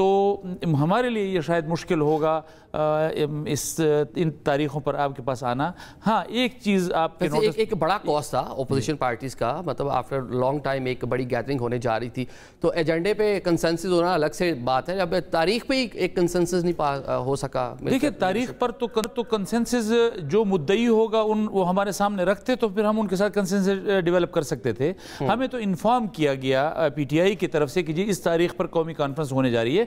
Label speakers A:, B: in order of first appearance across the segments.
A: تو ہمارے لیے یہ شاید مشکل ہوگا ان تاریخوں پر آپ کے پاس آنا. ہاں ایک چیز آپ کے نوٹس
B: ایک بڑا کاز تھا اپوزیشن پارٹیز کا, مطلب آفٹر لانگ ٹائم ایک بڑی گیدرنگ ہونے جا رہی تھی, تو ایجنڈے پہ کنسنسس ہونا الگ سے بات ہے, اب تاریخ پہ ایک کنسنسس نہیں ہو سکا.
A: دیکھیں تاریخ پر تو کنسنسس جو مدعی ہوگا وہ ہمارے سامنے رکھتے تو پھر ہم ان کے ساتھ کنسنسس ڈیولپ کر سکتے تھے. ہمیں تو انفارم کیا گیا پی ٹی آئی کی طرف سے کہ جی اس تاریخ پر قومی کانفرنس ہونے جا رہی ہے.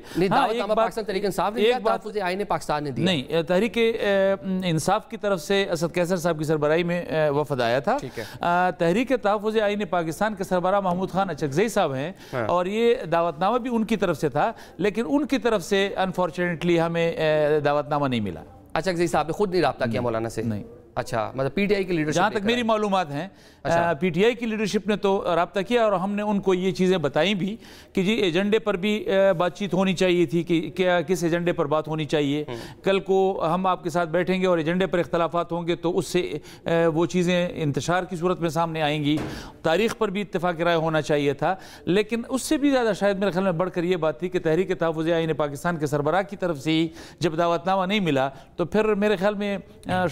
B: پاکستان تحریک انصاف نے دیا, تحفظ آئین پاکستان نے دیا
A: نہیں, تحریک انصاف کی طرف سے اسد قیصر صاحب کی سربراہی میں وفد آیا تھا. تحریک تحفظ آئین پاکستان کے سربراہ محمود خان اچکزئی صاحب ہیں, اور یہ دعوت نامہ بھی ان کی طرف سے تھا, لیکن ان کی طرف سے انفارچونیٹلی ہمیں دعوت نامہ نہیں ملا.
B: اچکزئی صاحب نے خود نہیں رابطہ کیا مولانا سے؟
A: نہیں.
B: اچھا, مطلب پی ٹی آئی کی لیڈرشپ,
A: جہاں تک میری معلومات ہیں پی ٹی آئی کی لیڈرشپ نے تو رابطہ کیا, اور ہم نے ان کو یہ چیزیں بتائیں بھی کہ جی ایجنڈے پر بھی بات چیت ہونی چاہیے تھی کہ کیا کس ایجنڈے پر بات ہونی چاہیے. کل کو ہم آپ کے ساتھ بیٹھیں گے اور ایجنڈے پر اختلافات ہوں گے تو اس سے وہ چیزیں انتشار کی صورت میں سامنے آئیں گی. تاریخ پر بھی اتفاق رائے ہونا چاہیے تھا, لیکن اس سے بھی زیادہ شاید میرے خیال میں بڑھ کر یہ بات تھی کہ تحریک تحفظ آئین پاکستان کے سربراہ کی طرف سے ہی جب دعوت نامہ نہیں ملا تو پھر میرے خیال میں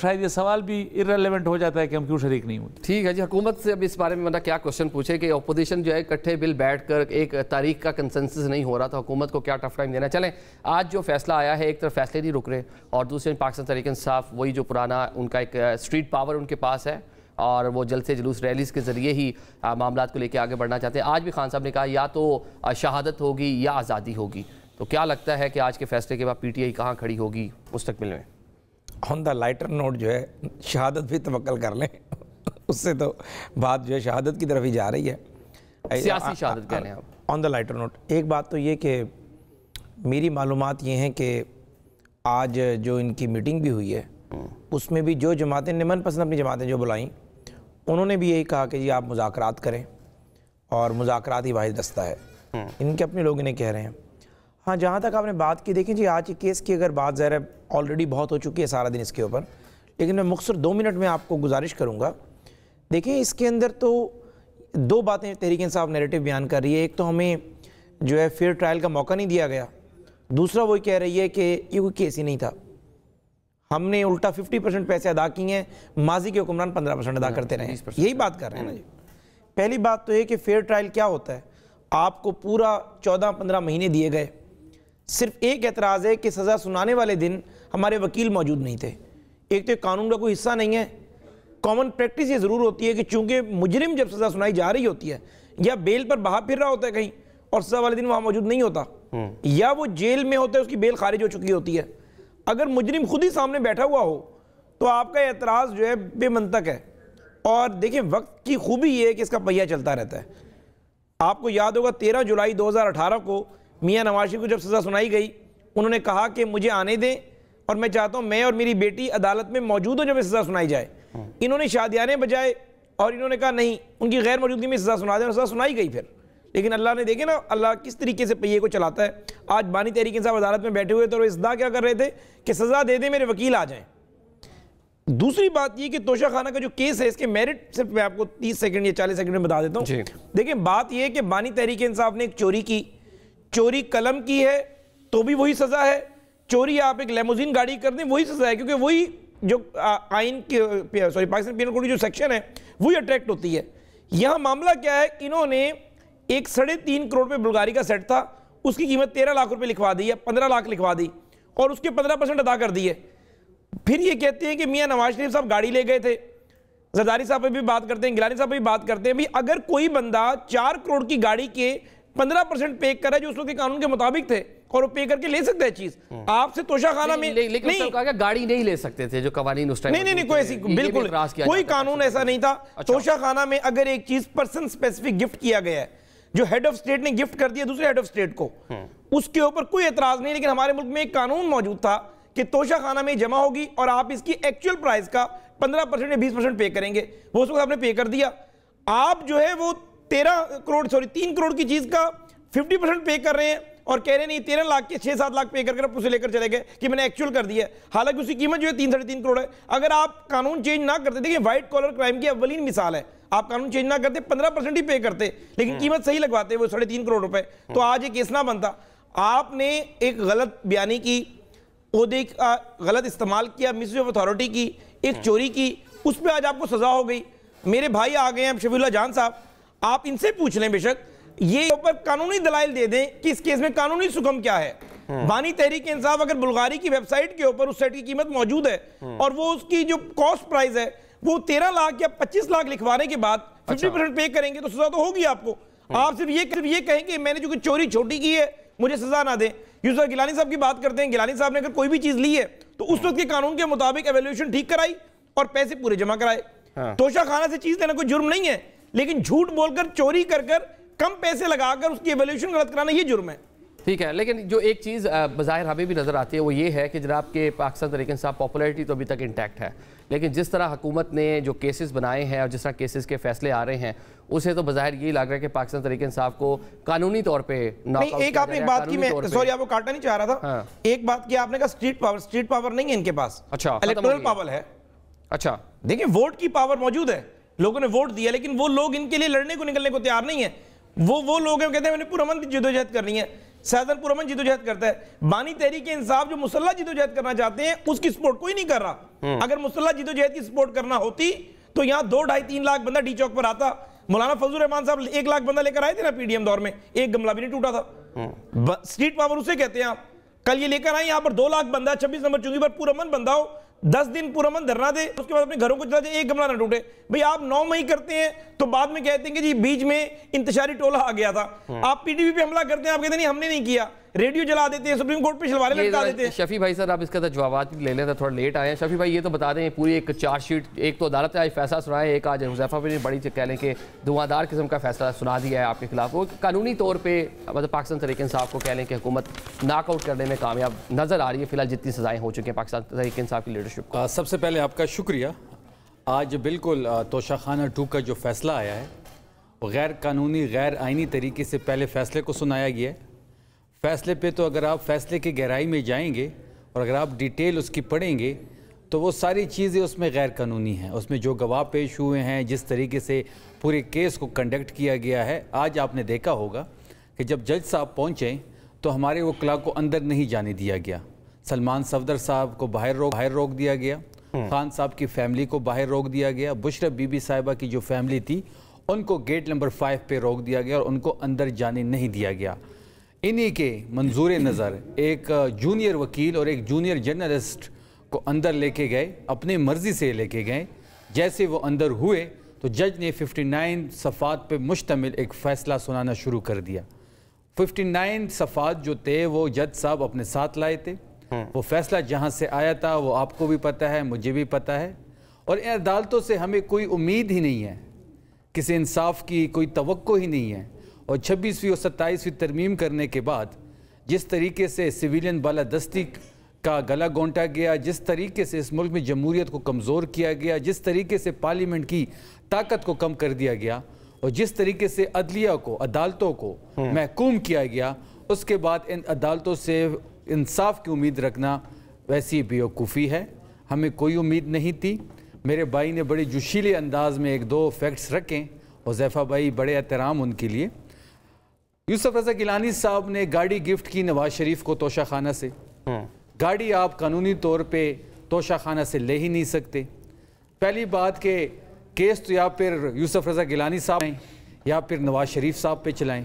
A: شاید یہ سوال بھی irrelevant ہو جاتا ہے کہ ہم کیوں شریک نہیں ہوتے.
B: ٹھیک ہے جی, حکومت سے اب اس بارے میں کیا کوشچن پوچھے کہ اپوزیشن جو ہے اکٹھے بل بیٹھ کر ایک تاریخ کا کنسنسس نہیں ہو رہا تھا, حکومت کو کیا ٹف ٹائم دینا. چلیں آج جو فیصلہ آیا ہے, ایک طرف فیصلے نہیں رک رہے اور دوسرے پاکستان تحریک انصاف وہی جو پرانا ان کا ایک اسٹریٹ پاور ان کے پاس ہے اور وہ جلد سے جلوس ریلیز کے ذریعے ہی معاملات کو لے کے آگے بڑھنا چاہتے ہیں. آج بھی خان صاحب نے کہا یا تو شہادت ہوگی یا آزادی ہوگی, تو کیا لگتا ہے کہ آج کے فیصلے کے بعد پی ٹی آئی کہاں کھڑی ہوگی مستقبل میں؟
C: آن دا لائٹر نوٹ جو ہے شہادت بھی توکل کر لیں, اس سے تو بات جو ہے شہادت کی طرف ہی جا رہی ہے,
B: سیاسی شہادت کہہ لیں آپ.
C: آن دا لائٹر نوٹ ایک بات تو یہ کہ میری معلومات یہ ہیں کہ آج جو ان کی میٹنگ بھی ہوئی ہے اس میں بھی جو جماعتیں من پسند اپنی جماعتیں جو بلائیں انہوں نے بھی یہی کہا کہ جی آپ مذاکرات کریں, اور مذاکرات ہی واحد رستہ ہے. ان کے اپنے لوگ انہیں کہہ رہے ہیں. ہاں جہاں تک آپ نے بات کی, دیکھیں جی آج کے کیس کی اگر بات ظاہر ہے آلریڈی بہت ہو چکی ہے سارا دن اس کے اوپر, لیکن میں مختصر 2 منٹ میں آپ کو گزارش کروں گا. دیکھیں اس کے اندر تو 2 باتیں تحریک انصاف نیریٹو بیان کر رہی ہے. ایک تو ہمیں جو ہے فیئر ٹرائل کا موقع نہیں دیا گیا, دوسرا وہ کہہ رہی ہے کہ یہ کوئی کیس ہی نہیں تھا, ہم نے الٹا 50% پیسے ادا کیے ہیں, ماضی کے حکمران 15% ادا کرتے رہے ہیں. یہی بات کر رہے ہیں نا جی. پہلی بات تو یہ کہ فیئر ٹرائل کیا ہوتا ہے, آپ کو پورا 14-15 مہینے دیے گئے, صرف ایک اعتراض ہے کہ سزا سنانے والے دن ہمارے وکیل موجود نہیں تھے. ایک تو قانون کا کوئی حصہ نہیں ہے. کامن پریکٹس یہ ضرور ہوتی ہے کہ چونکہ مجرم جب سزا سنائی جا رہی ہوتی ہے یا بیل پر باہر پھر رہا ہوتا ہے کہیں اور سزا والے دن وہاں موجود نہیں ہوتا, یا وہ جیل میں ہوتا ہے, اس کی بیل خارج ہو چکی ہوتی ہے, اگر مجرم خود ہی سامنے بیٹھا ہوا ہو تو آپ کا اعتراض جو ہے بے منطق ہے. اور دیکھیں وقت کی خوبی یہ ہے کہ اس کا پہیہ چلتا رہتا ہے. آپ کو یاد ہوگا 13 جولائی 2018 کو میاں نواز شریف کو جب سزا سنائی گئی, انہوں نے کہا کہ مجھے آنے دیں اور میں چاہتا ہوں میں اور میری بیٹی عدالت میں موجود ہوں جب سزا سنائی جائے. انہوں نے شادیانے بجائے اور انہوں نے کہا نہیں, ان کی غیر موجودگی میں سزا سنا دیں, اور سزا سنائی گئی پھر. لیکن اللہ نے دیکھے نا اللہ کس طریقے سے پہیے کو چلاتا ہے. آج بانی تحریک انصاف عدالت میں بیٹھے ہوئے تھے اور اصداء کیا کر رہے تھے کہ سزا دے دیں, میرے وکیل آ جائیں. دوسری بات یہ کہ توشہ خانہ کا جو کیس ہے اس کے میرٹ صرف میں آپ کو 30 سیکنڈ یا 40 سیکنڈ میں بتا دیتا ہوں. دیکھیں بات یہ ہے کہ بانی تحریک انصاف نے ایک چوری کی, چوری قلم کی ہے تو بھی وہی سزا ہے, چوری آپ ایک لیموزین گاڑی کر دیں وہی سزا ہے, کیونکہ وہی جو آئین کی پاکستان پینل کوڈ کی جو سیکشن ہے وہی اٹریکٹ ہوتی ہے. یہاں معاملہ کیا ہے, انہوں نے ایک 3.5 کروڑ پہ بلغاری کا سیٹ تھا, اس کی قیمت 13 لاکھ روپے لکھوا دی ہے, 15 لاکھ لکھوا دی اور اس کے 15% ادا کر دی ہے. پھر یہ کہتے ہیں کہ میاں نواز شریف صاحب گاڑی لے گئے تھے, زرداری صاحب پہ بھی بات کرتے ہیں, گیلانی صاحب پہ بھی بات کرتے ہیں. بھی اگر کوئی بندہ 4 کروڑ کی گاڑی کے 15% پے کر رہا ہے جو اس وقت کے قانون کے مطابق تھے اور وہ پے کر کے لے سکتا ہے چیز, آپ سے توشہ خانہ میں
B: نہیں گاڑی نہیں لے سکتے تھے جو قوانین اس ٹائم
C: نہیں کوئی ایسی بالکل کوئی قانون ایسا نہیں تھا. توشہ خانہ میں اگر ایک چیز پرسن سپیسیفک گفٹ کیا گیا ہے جو ہیڈ آف سٹیٹ نے گفٹ کر دیا دوسرے ہیڈ آف سٹیٹ کو, اس کے اوپر کوئی اعتراض نہیں. لیکن ہمارے ملک میں ایک قانون موجود تھا کہ توشہ خانہ میں جمع ہوگی اور آپ اس کی ایکچول پرائز کا 15% یا 20% پے کریں گے, وہ اس وقت آپ نے پے کر دیا. آپ جو ہے وہ 3 کروڑ کی چیز کا 50% پے کر رہے ہیں اور کہہ رہے ہیں نہیں 13 لاکھ کے 6-7 لاکھ پے کر کے اسے لے کر چلے گئے کہ میں نے ایکچول کر دیا ہے, حالانکہ اسی قیمت جو ہے 3-3.5 کروڑ ہے. اگر آپ قانون چینج نہ کرتے, دیکھیں وائٹ کالر کرائم کی اولین مثال ہے, آپ قانون چینج نہ کرتے 15% ہی پے کرتے لیکن قیمت صحیح لگواتے وہ 3.5 کروڑ روپے, تو آج یہ کیس نہ بنتا. آپ نے ایک غلط بیانی کی، عہدے کا غلط استعمال کیا، مس یوز آف اتھارٹی کی، ایک چوری کی، اس پہ آج آپ کو سزا ہو گئی. میرے بھائی آ گئے ہیں شفیع اللہ جان صاحب، آپ ان سے پوچھ لیں بے شک، یہ اوپر قانونی دلائل دے دیں کہ اس کیس میں قانونی سکم کیا ہے. بانی تحریک انصاف اگر بلغاری کی ویب سائٹ کے اوپر اس سیٹ کی قیمت موجود ہے اور وہ اس کی جو کاسٹ پرائز ہے وہ 13 لاکھ یا 25 لاکھ لکھوانے کے بعد 50% پے کریں گے تو سزا تو ہوگی آپ کو. آپ صرف یہ کہیں کہ میں نے جو کہ چوری چھوٹی کی ہے مجھے سزا نہ دیں. یوسف گیلانی صاحب کی بات کرتے ہیں، گیلانی صاحب نے اگر کوئی بھی چیز لی ہے تو اس وقت کے قانون کے مطابق ایویلیوشن ٹھیک کرائی اور پیسے پورے جمع کرائے. توشہ خانہ سے چیز لینا کوئی جرم نہیں ہے، لیکن جھوٹ بول کر، چوری کر کر، کم پیسے لگا کر اس کی ایویلیوشن غلط کرانا یہ جرم ہے.
B: ٹھیک ہے، لیکن جو ایک چیز بظاہر ہمیں بھی نظر آتی ہے وہ یہ ہے کہ جناب کے پاکستان تحریک انصاف پاپولیرٹی تو ابھی تک انٹیکٹ ہے، لیکن جس طرح حکومت نے جو کیسز بنائے ہیں اور جس طرح کیسز کے فیصلے آ رہے ہیں اسے تو بظاہر یہی لگ رہا ہے کہ پاکستان تحریک انصاف کو قانونی طور پہ
C: نہیں. ایک آپ نے ایک بات کی، میں سوری آپ کو کاٹنا نہیں چاہ رہا تھا، ایک بات کی آپ نے کہا سٹریٹ پاور نہیں ہے ان کے پاس، الیکٹورل پاور ہے.
B: اچھا
C: دیکھیں ووٹ کی پاور موجود ہے، لوگوں نے ووٹ دیا، لیکن وہ لوگ ان کے لیے لڑنے کو نکلنے کو تیار نہیں ہیں. وہ لوگ ہیں کہتے ہیں میں نے پرامن جدوجہد کرنی ہے. سیدن پرامن جدوجہد کرتا ہے. بانی تحریک انصاف جو مسلح جدوجہد کرنا چاہتے ہیں اس کی سپورٹ کوئی نہیں کر رہا. اگر مسلح جدوجہد کی سپورٹ کرنا ہوتی تو یہاں 2, 2.5, 3 لاکھ بندہ ڈی چوک پر آتا. مولانا فضل الرحمان صاحب 1 لاکھ بندہ لے کر آئے تھے نا پی ڈی ایم دور میں، ایک گملہ بھی نہیں ٹوٹا تھا. سٹریٹ پاور اسے کہتے ہیں. آپ کل یہ لے کر آئے یہاں پر 2 لاکھ بندہ 26 نمبر چونگی پر پرامن بندہ ہو، 10 دن پرامن دھرنا دے، اس کے بعد اپنے گھروں کو چلا جائے، ایک گملہ نہ ٹوٹے. بھئی آپ 9 مئی کرتے ہیں تو بعد میں کہتے ہیں کہ جی بیچ میں انتشاری ٹولہ آ گیا تھا. آپ پی ٹی وی پہ حملہ کرتے ہیں، آپ کہتے ہیں نہیں ہم نے نہیں کیا، ریڈیو جلا دیتے ہیں، سپریم کورٹ پہ شلواریں لٹکا دیتے ہیں.
B: شفیع بھائی صاحب آپ اس کا جوابات لے لیں، تھوڑا لیٹ آئے ہیں. شفیع بھائی یہ تو بتا دیں پوری ایک چارج شیٹ، ایک تو عدالت نے آج فیصلہ سنایا، ایک آج حذیفہ بھی بڑی کہہ لیں کہ دھواں قسم کا فیصلہ سنا دیا ہے آپ کے خلاف. وہ قانونی طور پہ مطلب پاکستان تحریک انصاف کو کہہ لیں کہ حکومت ناک آؤٹ کرنے میں کامیاب نظر آ رہی ہے فی الحال جتنی سزائیں ہو چکی ہیں پاکستان تحریک انصاف کی لیڈرشپ کو.
D: سب سے پہلے آپ کا شکریہ. آج بالکل توشہ خانہ 2 کا جو فیصلہ آیا ہے وہ غیر قانونی غیر آئینی طریقے سے پہلے فیصلے کو سنایا گیا ہے. فیصلے پہ تو اگر آپ فیصلے کی گہرائی میں جائیں گے اور اگر آپ ڈیٹیل اس کی پڑھیں گے تو وہ ساری چیزیں اس میں غیر قانونی ہیں. اس میں جو گواہ پیش ہوئے ہیں، جس طریقے سے پورے کیس کو کنڈکٹ کیا گیا ہے. آج آپ نے دیکھا ہوگا کہ جب جج صاحب پہنچیں تو ہمارے وکلاء کو اندر نہیں جانے دیا گیا. سلمان صفدر صاحب کو باہر روک دیا گیا، خان صاحب کی فیملی کو باہر روک دیا گیا، بشرا بی بی صاحبہ کی جو فیملی تھی ان کو گیٹ نمبر 5 پہ روک دیا گیا اور ان کو اندر جانے نہیں دیا گیا. انہی کے منظور نظر ایک جونیئر وکیل اور ایک جونیئر جرنلسٹ کو اندر لے کے گئے، اپنے مرضی سے لے کے گئے. جیسے وہ اندر ہوئے تو جج نے 59 صفحات پہ مشتمل ایک فیصلہ سنانا شروع کر دیا. 59 صفحات جو تھے وہ جج صاحب اپنے ساتھ لائے تھے. وہ فیصلہ جہاں سے آیا تھا وہ آپ کو بھی پتہ ہے، مجھے بھی پتہ ہے، اور ان عدالتوں سے ہمیں کوئی امید ہی نہیں ہے، کسی انصاف کی کوئی توقع ہی نہیں ہے. اور 26ویں اور 27ویں ترمیم کرنے کے بعد جس طریقے سے سویلین بالادستی کا گلا گونٹا گیا، جس طریقے سے اس ملک میں جمہوریت کو کمزور کیا گیا، جس طریقے سے پارلیمنٹ کی طاقت کو کم کر دیا گیا اور جس طریقے سے عدلیہ کو، عدالتوں کو محکوم کیا گیا، اس کے بعد ان عدالتوں سے انصاف کی امید رکھنا ویسی بیوقوفی ہے. ہمیں کوئی امید نہیں تھی. میرے بھائی نے بڑے جوشیلے انداز میں 1-2 فیکٹس رکھیں. حذیفہ بھائی بڑے احترام ان کے لیے. یوسف رضا گیلانی صاحب نے گاڑی گفٹ کی نواز شریف کو توشہ خانہ سے. گاڑی آپ قانونی طور پہ توشہ خانہ سے لے ہی نہیں سکتے. پہلی بات کہ کیس تو یا پھر یوسف رضا گیلانی صاحب ہیں یا پھر نواز شریف صاحب پہ چلائیں،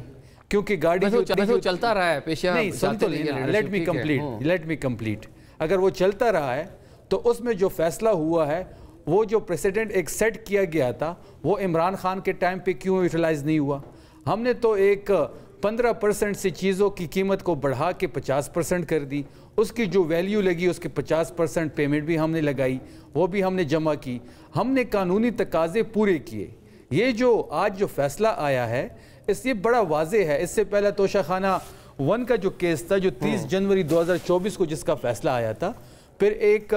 D: کیونکہ گاڑی
B: جو چلتا رہا ہے پیشہ
D: نہیں سن تو لینا. Let me complete. اگر وہ چلتا رہا ہے تو اس میں جو فیصلہ ہوا ہے وہ جو پریسیڈنٹ ایک سیٹ کیا گیا تھا وہ عمران خان کے ٹائم پہ کیوں یوٹیلائز نہیں ہوا. ہم نے تو ایک 15% سے چیزوں کی قیمت کو بڑھا کے 50% کر دی. اس کی جو ویلیو لگی اس کے 50% پیمنٹ بھی ہم نے لگائی، وہ بھی ہم نے جمع کی. ہم نے قانونی تقاضے پورے کیے. یہ جو آج جو فیصلہ آیا ہے اس یہ بڑا واضح ہے. اس سے پہلے توشہ خانہ 1 کا جو کیس تھا جو 30 جنوری 2024 کو جس کا فیصلہ آیا تھا، پھر ایک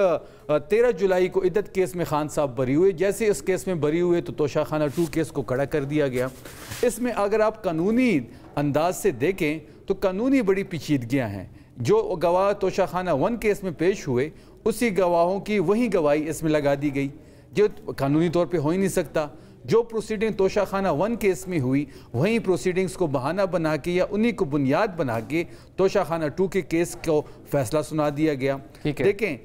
D: 13 جولائی کو عدت کیس میں خان صاحب بری ہوئے. جیسے اس کیس میں بری ہوئے تو توشہ خانہ 2 کیس کو کھڑا کر دیا گیا. اس میں اگر آپ قانونی انداز سے دیکھیں تو قانونی بڑی پیچیدگیاں ہیں. جو گواہ توشہ خانہ 1 کیس میں پیش ہوئے اسی گواہوں کی وہی گواہی اس میں لگا دی گئی جو قانونی طور پہ ہو ہی نہیں سکتا. جو پروسیڈنگ توشہ خانہ 1 کیس میں ہوئی وہیں پروسیڈنگز کو بہانہ بنا کے یا انہی کو بنیاد بنا کے توشہ خانہ 2 کے کیس کو فیصلہ سنا دیا گیا. دیکھیں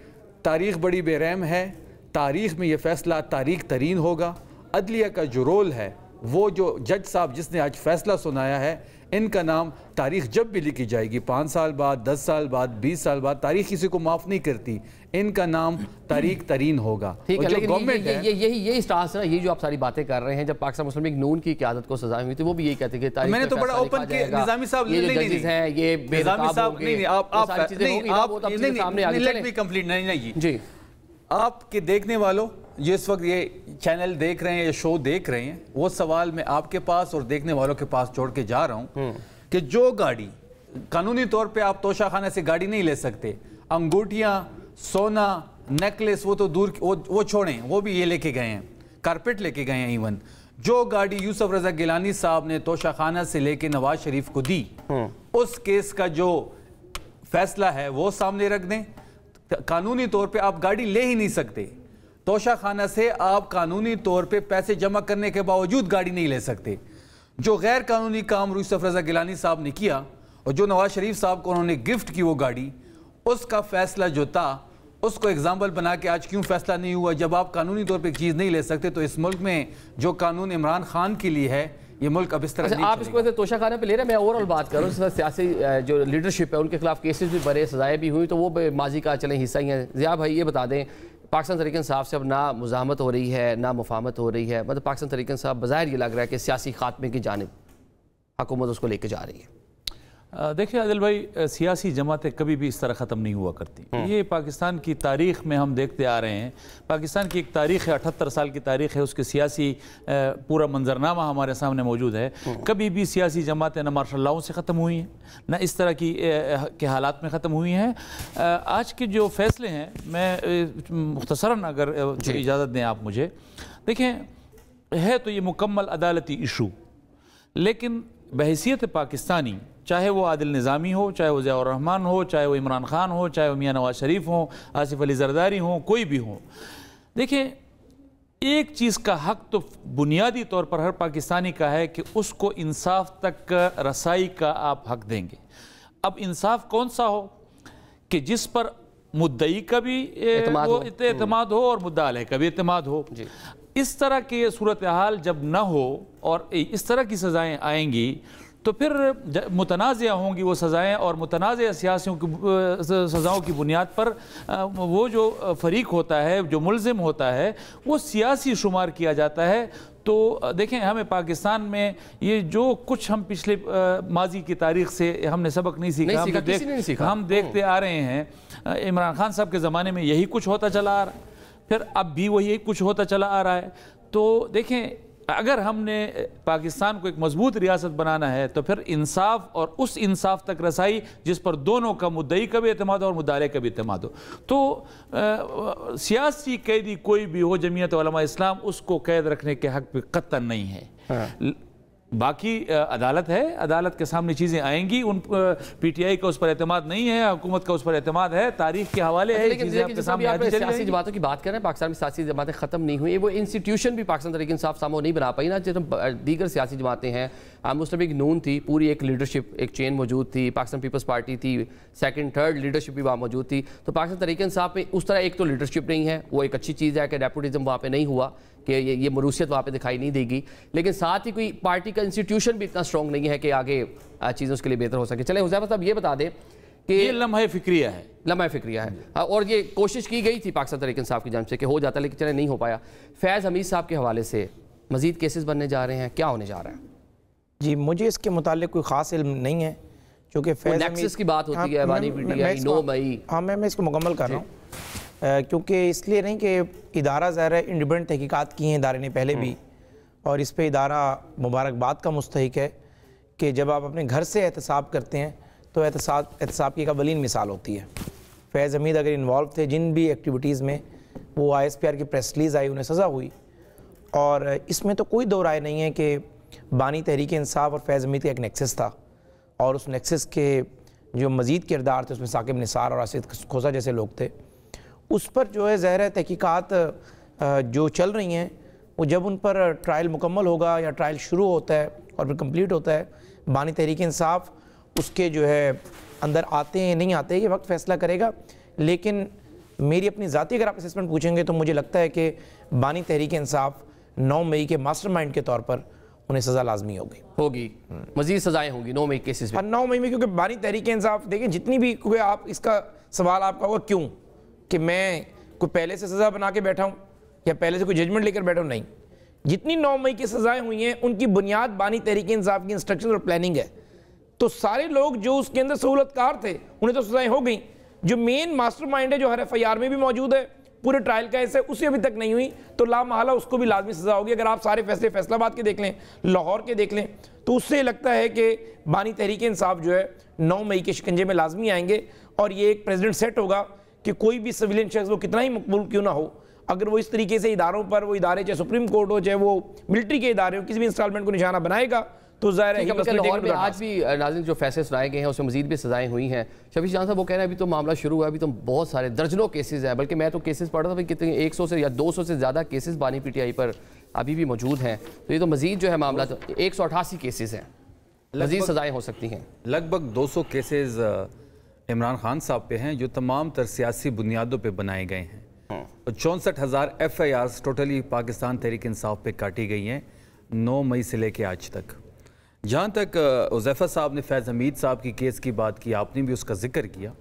D: تاریخ بڑی بے رحم ہے, تاریخ میں یہ فیصلہ تاریخ ترین ہوگا. عدلیہ کا جو رول ہے وہ جو جج صاحب جس نے آج فیصلہ سنایا ہے, ان کا نام تاریخ جب بھی لکھی جائے گی 5 سال بعد, 10 سال بعد, 20 سال بعد, تاریخ کسی کو معاف نہیں کرتی, ان کا نام تاریخ ترین ہوگا.
B: ٹھیک ہے, لیکن یہی سٹانس ہے, یہ جو آپ ساری باتیں کر رہے ہیں, جب پاکستان مسلم لیگ نون کی قیادت کو سزائیں ہوئی تھی وہ بھی یہی کہتے کہ تاریخ
D: میں نے تو بڑا اوپن کہ نظامی صاحب نہیں آپ کے دیکھنے والوں جو اس وقت یہ چینل دیکھ رہے ہیں یا شو دیکھ رہے ہیں, وہ سوال میں آپ کے پاس اور دیکھنے والوں کے پاس چھوڑ کے جا رہا ہوں کہ جو گاڑی قانونی طور پہ آپ توشہ خانے سے گاڑی نہیں لے سکتے, انگوٹھیاں, سونا, نیکلیس, وہ تو دور وہ چھوڑیں, وہ بھی یہ لے کے گئے ہیں, کارپیٹ لے کے گئے ہیں. ایون جو گاڑی یوسف رضا گیلانی صاحب نے توشہ خانہ سے لے کے نواز شریف کو دی, اس کیس کا جو فیصلہ ہے وہ سامنے رکھ دیں. قانونی طور پہ آپ گاڑی لے ہی نہیں سکتے, توشہ خانہ سے آپ قانونی طور پہ پیسے جمع کرنے کے باوجود گاڑی نہیں لے سکتے. جو غیر قانونی کام یوسف رضا گیلانی صاحب نے کیا اور جو نواز شریف صاحب کو انہوں نے گفٹ کی وہ گاڑی, اس کا فیصلہ جو تھا اس کو ایگزامپل بنا کے آج کیوں فیصلہ نہیں ہوا. جب آپ قانونی طور پہ ایک چیز نہیں لے سکتے تو اس ملک میں جو قانون عمران خان کے لیے ہے یہ ملک اب اس طرح نہیں.
B: آپ اس کو توشہ خانے پہ لے رہے ہیں, میں اوورآل بات کر رہا ہوں. سیاسی جو لیڈرشپ ہے ان کے خلاف کیسز بھی بڑے, سزائیں بھی ہوئی, تو وہ ماضی کا چلیں حصہ ہی ہیں. ضیاء بھائی یہ بتا دیں, پاکستان تحریک انصاف سے اب نہ مزاحمت ہو رہی ہے نہ مفاہمت ہو رہی ہے, مطلب پاکستان تحریک انصاف بظاہر یہ لگ رہا ہے کہ سیاسی خاتمے کی جانب حکومت اس کو لے کے جا رہی ہے.
A: دیکھیں عادل بھائی, سیاسی جماعتیں کبھی بھی اس طرح ختم نہیں ہوا کرتی. یہ پاکستان کی تاریخ میں ہم دیکھتے آ رہے ہیں. پاکستان کی ایک تاریخ ہے, 78 سال کی تاریخ ہے, اس کے سیاسی پورا منظرنامہ ہمارے سامنے موجود ہے. کبھی بھی سیاسی جماعتیں نہ مارشل لاؤں سے ختم ہوئی ہیں نہ اس طرح کے حالات میں ختم ہوئی ہیں. آج کے جو فیصلے ہیں, میں مختصراً اگر اجازت دیں آپ مجھے, دیکھیں ہے تو یہ مکمل عدالتی ایشو, لیکن بحیثیت پاکستانی, چاہے وہ عادل نظامی ہو, چاہے وہ ضیاء الرحمن ہو, چاہے وہ عمران خان ہو, چاہے وہ میاں نواز شریف ہوں, آصف علی زرداری ہوں, کوئی بھی ہو, دیکھیں ایک چیز کا حق تو بنیادی طور پر ہر پاکستانی کا ہے کہ اس کو انصاف تک رسائی کا آپ حق دیں گے. اب انصاف کون سا ہو کہ جس پر مدعی کا بھی اعتماد ہو اور مدعا علیہ کا بھی اعتماد ہو. اس طرح کی صورتحال جب نہ ہو اور اس طرح کی سزائیں آئیں گی تو پھر متنازع ہوں گی وہ سزائیں, اور متنازع سزاؤں کی بنیاد پر وہ جو فریق ہوتا ہے, جو ملزم ہوتا ہے, وہ سیاسی شمار کیا جاتا ہے. تو دیکھیں ہمیں پاکستان میں یہ جو کچھ ہم پچھلے ماضی کی تاریخ سے ہم نے سبق نہیں سیکھا, ہم دیکھتے آ رہے ہیں. عمران خان صاحب کے زمانے میں یہی کچھ ہوتا چلا آ رہا ہے, پھر اب بھی وہی کچھ ہوتا چلا آ رہا ہے. تو دیکھیں اگر ہم نے پاکستان کو ایک مضبوط ریاست بنانا ہے تو پھر انصاف اور اس انصاف تک رسائی جس پر دونوں کا مدعی کا بھی اعتماد ہو اور مدعا کا بھی اعتماد ہو. تو سیاسی قیدی کوئی بھی ہو, جمعیت علماء اسلام اس کو قید رکھنے کے حق پہ قطعاً نہیں ہے. باقی عدالت ہے, عدالت کے سامنے چیزیں آئیں گی. ان پی ٹی آئی کا اس پر اعتماد نہیں ہے, حکومت کا اس پر اعتماد ہے, تاریخ کے حوالے ہے.
B: لیکن سیاسی جماعتوں کی بات کریں, پاکستان میں سیاسی جماعتیں ختم نہیں ہوئی, وہ انسٹیٹیوشن بھی پاکستان تحریک انصاف سامو نہیں بنا پائی نا. جیسے دیگر سیاسی جماعتیں ہیں, مسلم لیگ نون تھی, پوری ایک لیڈرشپ, ایک چین موجود تھی, پاکستان پیپلز پارٹی تھی, سیکنڈ تھرڈ لیڈرشپ بھی وہاں موجود تھی. تو پاکستان تحریک انصاف میں اس طرح ایک تو لیڈرشپ نہیں ہے, وہ ایک اچھی چیز ہے کہ ڈیپوٹزم وہاں پہ نہیں ہوا, کہ یہ مروثیت وہاں پہ دکھائی نہیں دے گی, لیکن ساتھ ہی کوئی پارٹی کا انسٹیٹیوشن بھی اتنا اسٹرانگ نہیں ہے کہ آگے چیزیں اس کے لیے بہتر ہو سکے. چلیں حذیفہ صاحب یہ بتا دیں کہ
A: یہ لمحہ فکریہ ہے,
B: لمحہ فکریہ ہے, اور یہ کوشش کی گئی تھی پاکستان تحریک انصاف کی جانب سے کہ ہو جاتا, لیکن چلیں نہیں ہو پایا. فیض حمید صاحب کے حوالے سے مزید کیسز بننے جا رہے ہیں, کیا ہونے جا رہا ہے؟
C: جی مجھے اس کے متعلق کوئی خاص علم نہیں ہے, چونکہ فیض
B: نیکسس کی بات ہوتی ہے, ایوانی پی ٹی آئی 9 مئی.
C: ہاں میں اس کو مکمل کر رہا ہوں, کیونکہ اس لیے نہیں کہ ادارہ ظاہر ہے انڈیپینڈنٹ تحقیقات کی ہیں ادارے نے پہلے بھی, اور اس پہ ادارہ مبارکباد کا مستحق ہے کہ جب آپ اپنے گھر سے احتساب کرتے ہیں تو احتساب کی ایک اولین مثال ہوتی ہے. فیض حمید اگر انوالو تھے جن بھی ایکٹیویٹیز میں, وہ آئی ایس پی آر کی پریس ریلیز آئی, انہیں سزا ہوئی, اور اس میں تو کوئی دو رائے نہیں ہے کہ بانی تحریک انصاف اور فیض حمید کا ایک نیکسس تھا, اور اس نیکسس کے جو مزید کردار تھے اس میں ثاقب نثار اور راشد کھوسہ جیسے لوگ تھے. اس پر جو ہے ظاہر ہے تحقیقات جو چل رہی ہیں وہ جب ان پر ٹرائل مکمل ہوگا یا ٹرائل شروع ہوتا ہے اور پھر کمپلیٹ ہوتا ہے، بانی تحریک انصاف اس کے جو ہے اندر آتے ہیں نہیں آتے یہ وقت فیصلہ کرے گا. لیکن میری اپنی ذاتی اگر آپ اسسمنٹ پوچھیں گے تو مجھے لگتا ہے کہ بانی تحریک انصاف 9 مئی کے ماسٹر مائنڈ کے طور پر انہیں سزا لازمی ہوگی.
B: مزید سزائیں ہوں گی 9 مئی کیسز میں.
C: 9 مئی میں، کیونکہ بانی تحریک انصاف دیکھیں جتنی بھی، کیونکہ آپ اس کا سوال آپ کا ہوگا کیوں کہ میں کوئی پہلے سے سزا بنا کے بیٹھا ہوں یا پہلے سے کوئی ججمنٹ لے کر بیٹھا ہوں، نہیں. جتنی 9 مئی کی سزائیں ہوئی ہیں ان کی بنیاد بانی تحریک انصاف کی انسٹرکشن اور پلاننگ ہے. تو سارے لوگ جو اس کے اندر سہولت کار تھے انہیں تو سزائیں ہو گئیں. جو مین ماسٹر مائنڈ ہے جو ہر FIR میں بھی موجود ہے، پورے ٹرائل کا حصہ ہے، اسے ابھی تک نہیں ہوئی تو لا محالہ اس کو بھی لازمی سزا ہوگی. اگر آپ سارے فیصلے فیصل آباد کے دیکھ لیں، لاہور کے دیکھ لیں، تو اس سے لگتا ہے کہ بانی تحریک انصاف جو ہے 9 مئی کے شکنجے میں لازمی آئیں گے. اور یہ ایک پریزیڈنٹ سیٹ ہوگا کہ کوئی بھی سویلین شخص وہ کتنا ہی مقبول کیوں نہ ہو، اگر وہ اس طریقے سے اداروں پر، وہ ادارے چاہے سپریم کورٹ ہو چاہے وہ ملٹری کے ادارے ہو، کسی بھی انسٹالمنٹ کو نشانہ بنائے گا تو ظاہر ہے کہ
B: لاہور میں آج بھی ناظرین جو فیصلے سنائے گئے ہیں اس میں مزید بھی سزائیں ہوئی ہیں. شفیق جان صاحب وہ کہہ رہے ہیں ابھی تو معاملہ شروع ہوا ہے، ابھی تو بہت سارے درجنوں کیسز ہیں، بلکہ میں تو کیسز پڑھ رہا تھا کتنے 100 سے یا 200 سے زیادہ کیسز بانی PTI پر ابھی بھی موجود ہیں. تو یہ تو مزید جو ہے معاملہ تو 188 کیسز ہیں، مزید سزائیں ہو سکتی ہیں.
D: لگ بھگ 200 کیسز عمران خان صاحب پہ ہیں جو تمام تر سیاسی بنیادوں پہ بنائے گئے ہیں. 64,000 FIRs ٹوٹلی پاکستان تحریک انصاف پہ کاٹی گئی ہیں 9 مئی سے لے کے آج تک. جہاں تک حذیفہ صاحب نے فیض حمید صاحب کی کیس کی بات کی، آپ نے بھی اس کا ذکر کیا.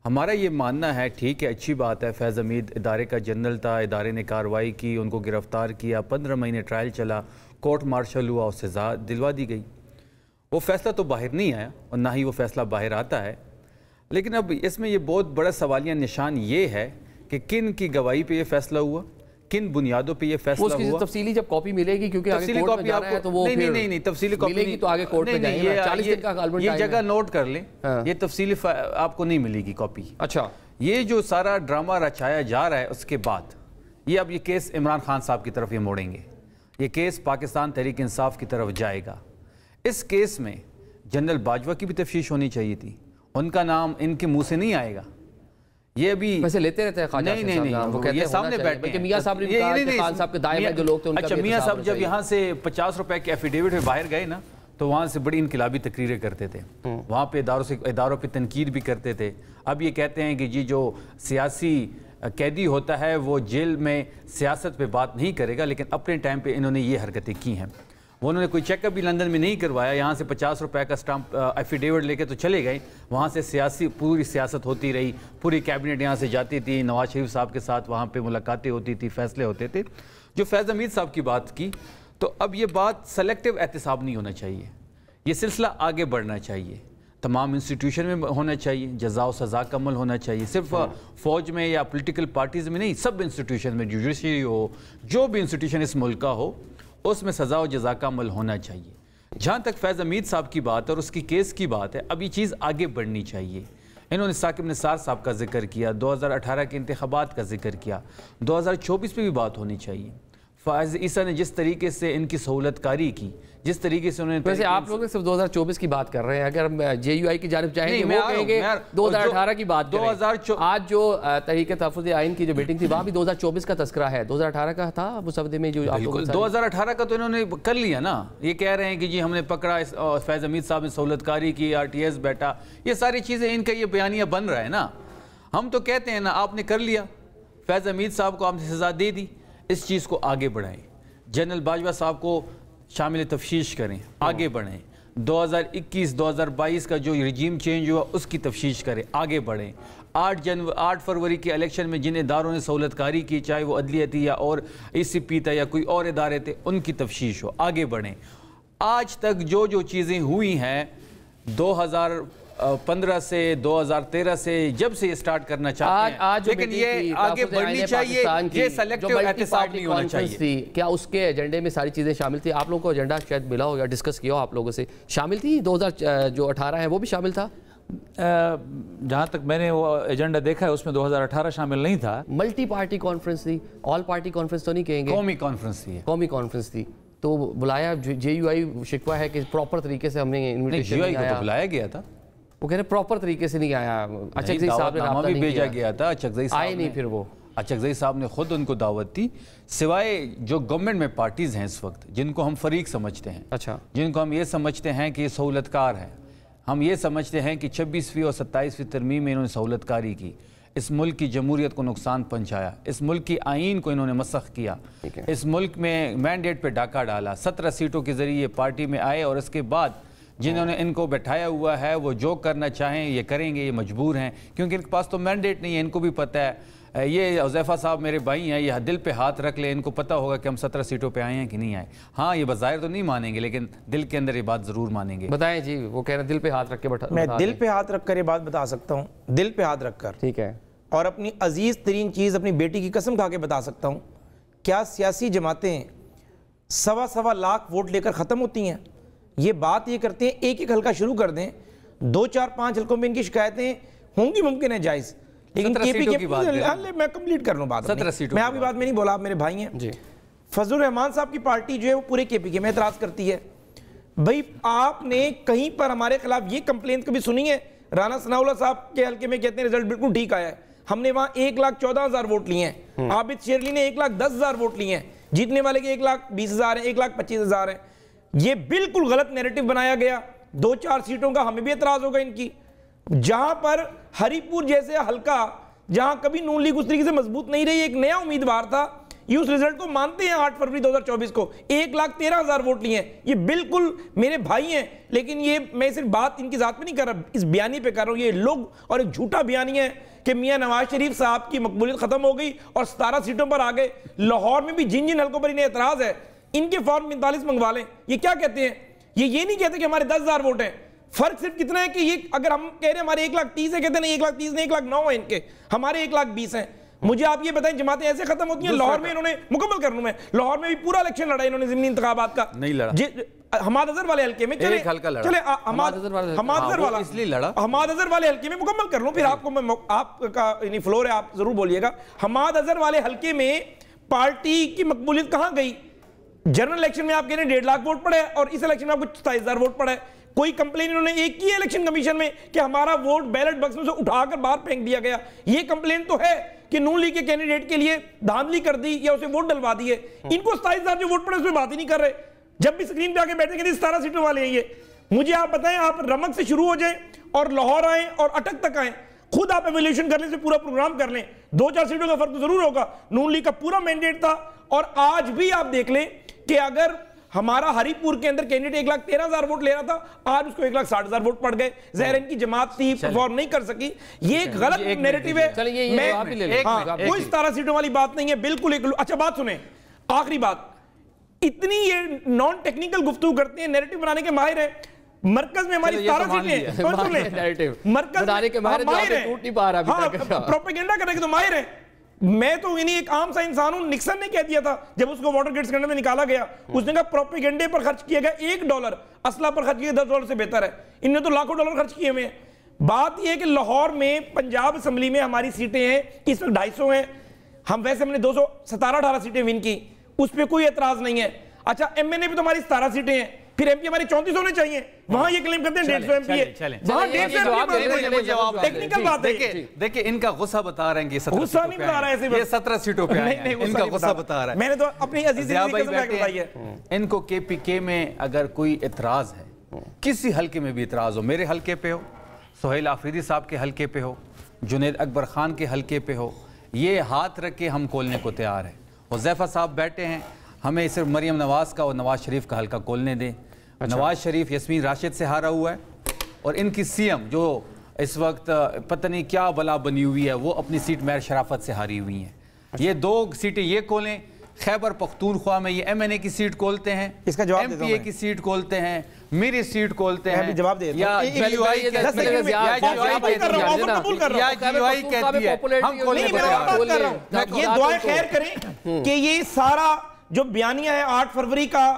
D: ہمارا یہ ماننا ہے ٹھیک ہے، اچھی بات ہے، فیض حمید ادارے کا جنرل تھا، ادارے نے کارروائی کی، ان کو گرفتار کیا، 15 مہینے ٹرائل چلا، کورٹ مارشل ہوا، اس سزا دلوا دی گئی. وہ فیصلہ تو باہر نہیں آیا اور نہ ہی وہ فیصلہ باہر آتا ہے. لیکن اب اس میں یہ بہت بڑا سوالیہ نشان یہ ہے کہ کن کی گواہی پہ یہ فیصلہ ہوا، کن بنیادوں پہ یہ فیصلہ ہوا.
B: تفصیلی جب کاپی ملے گی کیونکہ آگے کورٹ میں جانا ہے تو وہ
D: نہیں تفصیلی کاپی
B: ملے گی تو آگے کورٹ میں جائیں گے. 40 دن کا کالبن
D: یہ جگہ نوٹ کر لیں، یہ تفصیلی آپ کو نہیں ملے گی کاپی.
B: اچھا،
D: یہ جو سارا ڈرامہ رچایا جا رہا ہے اس کے بعد یہ کیس عمران خان صاحب کی طرف یہ موڑیں گے، یہ کیس پاکستان تحریک انصاف کی طرف جائے گا. اس کیس میں جنرل باجوہ کی بھی تفتیش ہونی چاہیے تھی، ان کا نام ان کے منہ سے نہیں آئے گا. یہ ابھی
B: ویسے لیتے رہتے ہیں خواجہ
D: نہیں یہ سامنے بیٹھے ہیں.
B: میاں صاحب نے کہا کہ خان صاحب کے دائیں میں جو لوگ تھے ان کا.
D: اچھا، میاں صاحب جب یہاں سے 50 روپے کے ایفیڈیوٹ میں باہر گئے نا تو وہاں سے بڑی انقلابی تقریریں کرتے تھے، وہاں پہ اداروں پہ تنقید بھی کرتے تھے. اب یہ کہتے ہیں کہ جی جو سیاسی قیدی ہوتا ہے وہ جیل میں سیاست پہ بات نہیں کرے گا، لیکن اپنے ٹائم پہ انہوں نے یہ حرکتیں کی ہیں. انہوں نے کوئی چیک اپ بھی لندن میں نہیں کروایا، یہاں سے 50 روپے کا اسٹامپ ایفیڈیوٹ لے کے تو چلے گئے. وہاں سے پوری سیاست ہوتی رہی، پوری کیبنٹ یہاں سے جاتی تھی، نواز شریف صاحب کے ساتھ وہاں پہ ملاقاتیں ہوتی تھی، فیصلے ہوتے تھے. جو فیض حمید صاحب کی بات کی تو اب یہ بات سلیکٹیو احتساب نہیں ہونا چاہیے، یہ سلسلہ آگے بڑھنا چاہیے، تمام انسٹیٹیوشن میں ہونا چاہیے، جزا و سزا کا عمل ہونا چاہیے، صرف فوج میں یا پولیٹیکل پارٹیز میں نہیں، سب انسٹیٹیوشن میں، جوڈیشری ہو، جو بھی انسٹیٹیوشن اس ملک کا ہو اس میں سزا و جزا کا عمل ہونا چاہیے. جہاں تک فیض حمید صاحب کی بات اور اس کی کیس کی بات ہے، اب یہ چیز آگے بڑھنی چاہیے. انہوں نے ثاقب نثار صاحب کا ذکر کیا، 2018 کے انتخابات کا ذکر کیا، 2024 پہ بھی بات ہونی چاہیے. فائز عیسیٰ نے جس طریقے سے ان کی سہولت کاری کی، جس طریقے سے انہوں نے،
B: ویسے آپ لوگ صرف 2024 کی بات کر رہے ہیں، اگر JUI کی جانب چاہیں گے وہ کہیں گے 2018 کی بات کریں. آج جو تحریک تحفظ آئین کی جو میٹنگ تھی وہاں بھی 2024 کا تذکرہ ہے، 2018 کا تھا مسودے میں جو آپ لوگ
D: 2018 کا تو انہوں نے کر لیا نا. یہ کہہ رہے ہیں کہ جی ہم نے پکڑا، فیض حمید صاحب نے سہولت کاری کی، RTS بیٹھا، یہ ساری چیزیں ان کا یہ بیانیہ بن رہا ہے نا. ہم تو کہتے ہیں نا آپ نے کر لیا، فیض حمید صاحب کو آپ نے سزا دے دی، اس چیز کو آگے بڑھائیں. جنرل باجوہ صاحب کو شامل تفتیش کریں، آگے بڑھیں. 2021-2022 کا جو رجیم چینج ہوا اس کی تفتیش کریں، آگے بڑھیں. 8 فروری کے الیکشن میں جن اداروں نے سہولت کاری کی، چاہے وہ عدلیہ تھی یا اور ECP تھا یا کوئی اور ادارے تھے، ان کی تفتیش ہو، آگے بڑھیں. آج تک جو چیزیں ہوئی ہیں 2015 سے 2013 سے جب سے یہ سٹارٹ کرنا چاہتے ہیں، لیکن یہ آگے بڑھنی چاہیے، یہ سلیکٹیو احتساب نہیں ہونا چاہیے.
B: کیا اس کے ایجنڈے میں ساری چیزیں شامل تھی؟ آپ لوگوں کو ایجنڈا شاید ملا ہو یا ڈسکس کیا ہو آپ لوگوں سے، شامل تھی 2018 ہے وہ بھی شامل تھا؟
A: جہاں تک میں نے وہ ایجنڈا دیکھا ہے اس میں 2018 شامل نہیں تھا.
B: ملٹی پارٹی کانفرنس تھی، آل پارٹی کانفرنس تو نہیں کہیں گے،
D: قومی کانفرنس تھی،
B: قومی کانفرنس تھی. تو بلایا JUI شکوہ ہے کہ پراپر طریقے سے ہم نے انویٹیشن
D: نہیں آیا، بلایا گیا تھا،
B: وہ کہہ رہے پراپر طریقے سے نہیں آیا. اچھک زئی صاحب نے
D: بھی بھیجا گیا تھا، اچک زئی صاحب
B: آئے نہیں، پھر وہ
D: اچکزئی صاحب نے خود ان کو دعوت دی، سوائے جو گورنمنٹ میں پارٹیز ہیں اس وقت جن کو ہم فریق سمجھتے ہیں،
B: اچھا،
D: جن کو ہم یہ سمجھتے ہیں کہ یہ سہولت کار ہے، ہم یہ سمجھتے ہیں کہ 26ویں اور 27ویں ترمیم میں انہوں نے سہولت کاری کی، اس ملک کی جمہوریت کو نقصان پہنچایا، اس ملک کی آئین کو انہوں نے مسخ کیا، اس ملک میں مینڈیٹ پہ ڈاکہ ڈالا، 17 سیٹوں کے ذریعے پارٹی میں آئے، اور اس کے بعد جنہوں نے ان کو بٹھایا ہوا ہے وہ جو کرنا چاہیں یہ کریں گے، یہ مجبور ہیں کیونکہ ان کے پاس تو مینڈیٹ نہیں ہے، ان کو بھی پتہ ہے، یہ حذیفہ صاحب میرے بھائی ہیں، یہ دل پہ ہاتھ رکھ لیں، ان کو پتہ ہوگا کہ ہم 17 سیٹوں پہ آئے ہیں کہ نہیں آئے، ہاں یہ بظاہر تو نہیں مانیں گے لیکن دل کے اندر یہ بات ضرور مانیں گے۔
B: بتائیں جی، وہ کہہ رہے ہیں دل پہ ہاتھ رکھ کے
C: میں دل پہ ہاتھ رکھ کر یہ بات بتا سکتا ہوں، دل پہ ہاتھ رکھ کر،
B: ٹھیک ہے،
C: اور اپنی عزیز ترین چیز اپنی بیٹی کی قسم کھا کے بتا سکتا ہوں، کیا سیاسی جماعتیں 1.25 لاکھ ووٹ لے کر ختم ہوتی ہیں؟ یہ بات یہ کرتے ہیں ایک ایک حلقہ شروع کر دیں، 2 4 5 حلقوں میں ان کی شکایتیں ہوں گی، ممکن ہے جائز، لیکن میں کمپلیٹ کر لوں بات، میں آپ کی بات میں نہیں بولا، آپ میرے بھائی ہیں۔ فضل الرحمان صاحب کی پارٹی جو ہے وہ پورے KPK میں اعتراض کرتی ہے۔ بھائی آپ نے کہیں پر ہمارے خلاف یہ کمپلین کبھی سنی ہے؟ رانا ثناء اللہ صاحب کے حلقے میں کہتے ہیں رزلٹ بالکل ٹھیک آیا ہے، ہم نے وہاں 1,14,000 ووٹ لیے ہیں، عابد شیرلی نے 1,10,000 ووٹ لیے ہیں، جیتنے والے کے 1,20,000 ہیں، 1,25,000 ہیں۔ یہ بالکل غلط نیریٹو بنایا گیا، 2 4 سیٹوں کا ہمیں بھی اعتراض ہوگا ان کی، جہاں پر ہری پور جیسے حلقہ جہاں کبھی نون لیگ اس طریقے سے مضبوط نہیں رہی، ایک نیا امیدوار تھا، یہ اس رزلٹ کو مانتے ہیں 8 فروری 2024 کو، 1,13,000 ووٹ لیے ہیں، یہ بالکل میرے بھائی ہیں، لیکن یہ میں صرف بات ان کی ذات پہ نہیں کر رہا، اس بیانی پہ کر رہا ہوں، یہ لوگ اور ایک جھوٹا بیانی ہے کہ میاں نواز شریف صاحب کی مقبولیت ختم ہو گئی اور 17 سیٹوں پر آ گئے۔ لاہور میں بھی جن حلقوں پر انہیں اعتراض ہے ان کے فارم 45 منگوا لیں۔ یہ کیا کہتے ہیں؟ یہ نہیں کہتے کہ ہمارے 10,000 ووٹ ہیں، فرق صرف کتنا ہے کہ یہ اگر ہم کہہ رہے ہیں ہمارے 1,30,000 ہے، کہتے ہیں نہیں 1,30,000 نہیں 1,09,000 ہیں ان کے، ہمارے 1,20,000 ہیں۔ مجھے آپ یہ بتائیں جماعتیں ایسے ختم ہوتی ہیں؟ لاہور میں انہوں نے مکمل کر لوں میں، لاہور میں بھی پورا الیکشن لڑا انہوں نے ضمنی انتخابات کا،
D: نہیں لڑا،
C: حماد اظہر والے حلقے میں چلے حماد اظہر والے حلقے میں مکمل کر لوں، پھر آپ کو میں آپ کا یعنی فلور ہے، آپ ضرور بولیے گا۔ حماد اظہر والے حلقے میں پارٹی کی مقبولیت کہاں گئی؟ جنرل الیکشن میں آپ کہہ رہے ہیں 1.5 لاکھ ووٹ پڑے اور اس الیکشن میں آپ کو 27,000 ووٹ پڑے۔ کوئی کمپلین انہوں نے ایک کی ہے الیکشن کمیشن میں کہ ہمارا ووٹ بیلٹ بکس میں سے اٹھا کر باہر پھینک دیا گیا؟ یہ کمپلین تو ہے کہ نون لیگ کے کینڈیڈیٹ کے لیے دھاندلی کر دی یا اسے ووٹ ڈلوا دیے۔ ان کو 27,000 جو ووٹ پڑے اس میں بات ہی نہیں کر رہے، جب بھی سکرین پہ آ کے بیٹھے کہ 17 سیٹوں والے ہیں یہ۔ مجھے آپ بتائیں، آپ رمک سے شروع ہو جائیں اور لاہور آئیں اور اٹک تک آئیں، خود آپ ایویلیوشن کر لیں، سے پورا پروگرام کر لیں، 2 4 سیٹوں کا فرق تو ضرور ہوگا۔ نون لیگ کا پورا مینڈیٹ تھا، اور آج بھی آپ دیکھ لیں کہ اگر ہمارا ہری پور کے اندر کینڈیڈیٹ 1,13,000 ووٹ لے رہا تھا، آج اس کو 1,60,000 ووٹ پڑ گئے۔ ظاہر ان کی جماعت تھی، پرفارم نہیں کر سکی، یہ ایک غلط نیریٹو ہے۔ کوئی 17 سیٹوں والی بات نہیں ہے، بالکل ایک۔ اچھا بات سنیں، آخری بات، اتنی یہ نان ٹیکنیکل گفتگو کرتے ہیں، نیریٹو بنانے کے ماہر ہیں۔ مرکز میں ہماری 17 سیٹیں ہیں، مرکز ماہر ہیں، پروپیگنڈا کرنے کے تو ماہر ہیں۔ میں تو یعنی ایک عام سا انسان ہوں، نکسن نے کہہ دیا تھا جب اس کو واٹر گیٹ اسکینڈل میں نکالا گیا، اس نے کہا پروپیگنڈے پر خرچ کیا گیا $1، اسلحہ پر خرچ کیا $10 سے بہتر ہے۔ ان نے تو لاکھوں ڈالر خرچ کیے ہوئے ہیں۔ بات یہ ہے کہ لاہور میں پنجاب اسمبلی میں ہماری سیٹیں ہیں اس وقت 250 ہیں، ہم نے 217-18 سیٹیں ون کی، اس پہ کوئی اعتراض نہیں ہے۔ اچھا ایم این اے بھی تو ہماری 17 سیٹیں ہیں، پھر ایم پی ہماری 34 ہونے چاہیے، وہاں یہ کلیم کرتے ہیں 150 ایم پی ہے، وہاں 150 ٹیکنیکل بات ہے۔
D: دیکھیں ان کا غصہ بتا رہے ہیں کہ
C: غصہ نہیں بتا رہا ہے،
D: یہ 17 سیٹوں پہ آئے ہیں، ان کا غصہ بتا رہا ہے۔
C: میں نے تو اپنی عزیزی کی قسم کھا کے بتائی ہے۔
D: ان کو KPK میں اگر کوئی اعتراض ہے، کسی حلقے میں بھی اعتراض ہو، میرے حلقے پہ ہو، سہیل آفریدی صاحب کے حلقے پہ ہو، جنید اکبر خان کے حلقے پہ ہو، یہ ہاتھ رکھ کے ہم کھولنے کو تیار ہیں۔ حذیفہ صاحب بیٹھے ہیں، ہمیں صرف مریم نواز کا اور نواز شریف کا حلقہ کھولنے دیں۔ نواز شریف یاسمین راشد سے ہارا ہوا ہے، اور ان کی CM جو اس وقت پتہ نہیں کیا بلا بنی ہوئی ہے، وہ اپنی سیٹ مہر شرافت سے ہاری ہوئی ہیں۔ یہ 2 سیٹیں یہ کھولیں، خیبر پختونخوا میں یہ MNA کی سیٹ کھولتے ہیں،
C: اس کا جواب دیتا ہوں
D: MPA کی سیٹ کھولتے ہیں، میری سیٹ کھولتے ہیں،
C: جواب دیتا ہوں،
D: یا GUI کہتی ہے ہم کھولنے کو تیار ہیں۔
C: یہ دعائیں خیر کریں کہ یہ سارا جو بیانیہ ہے 8 فروری کا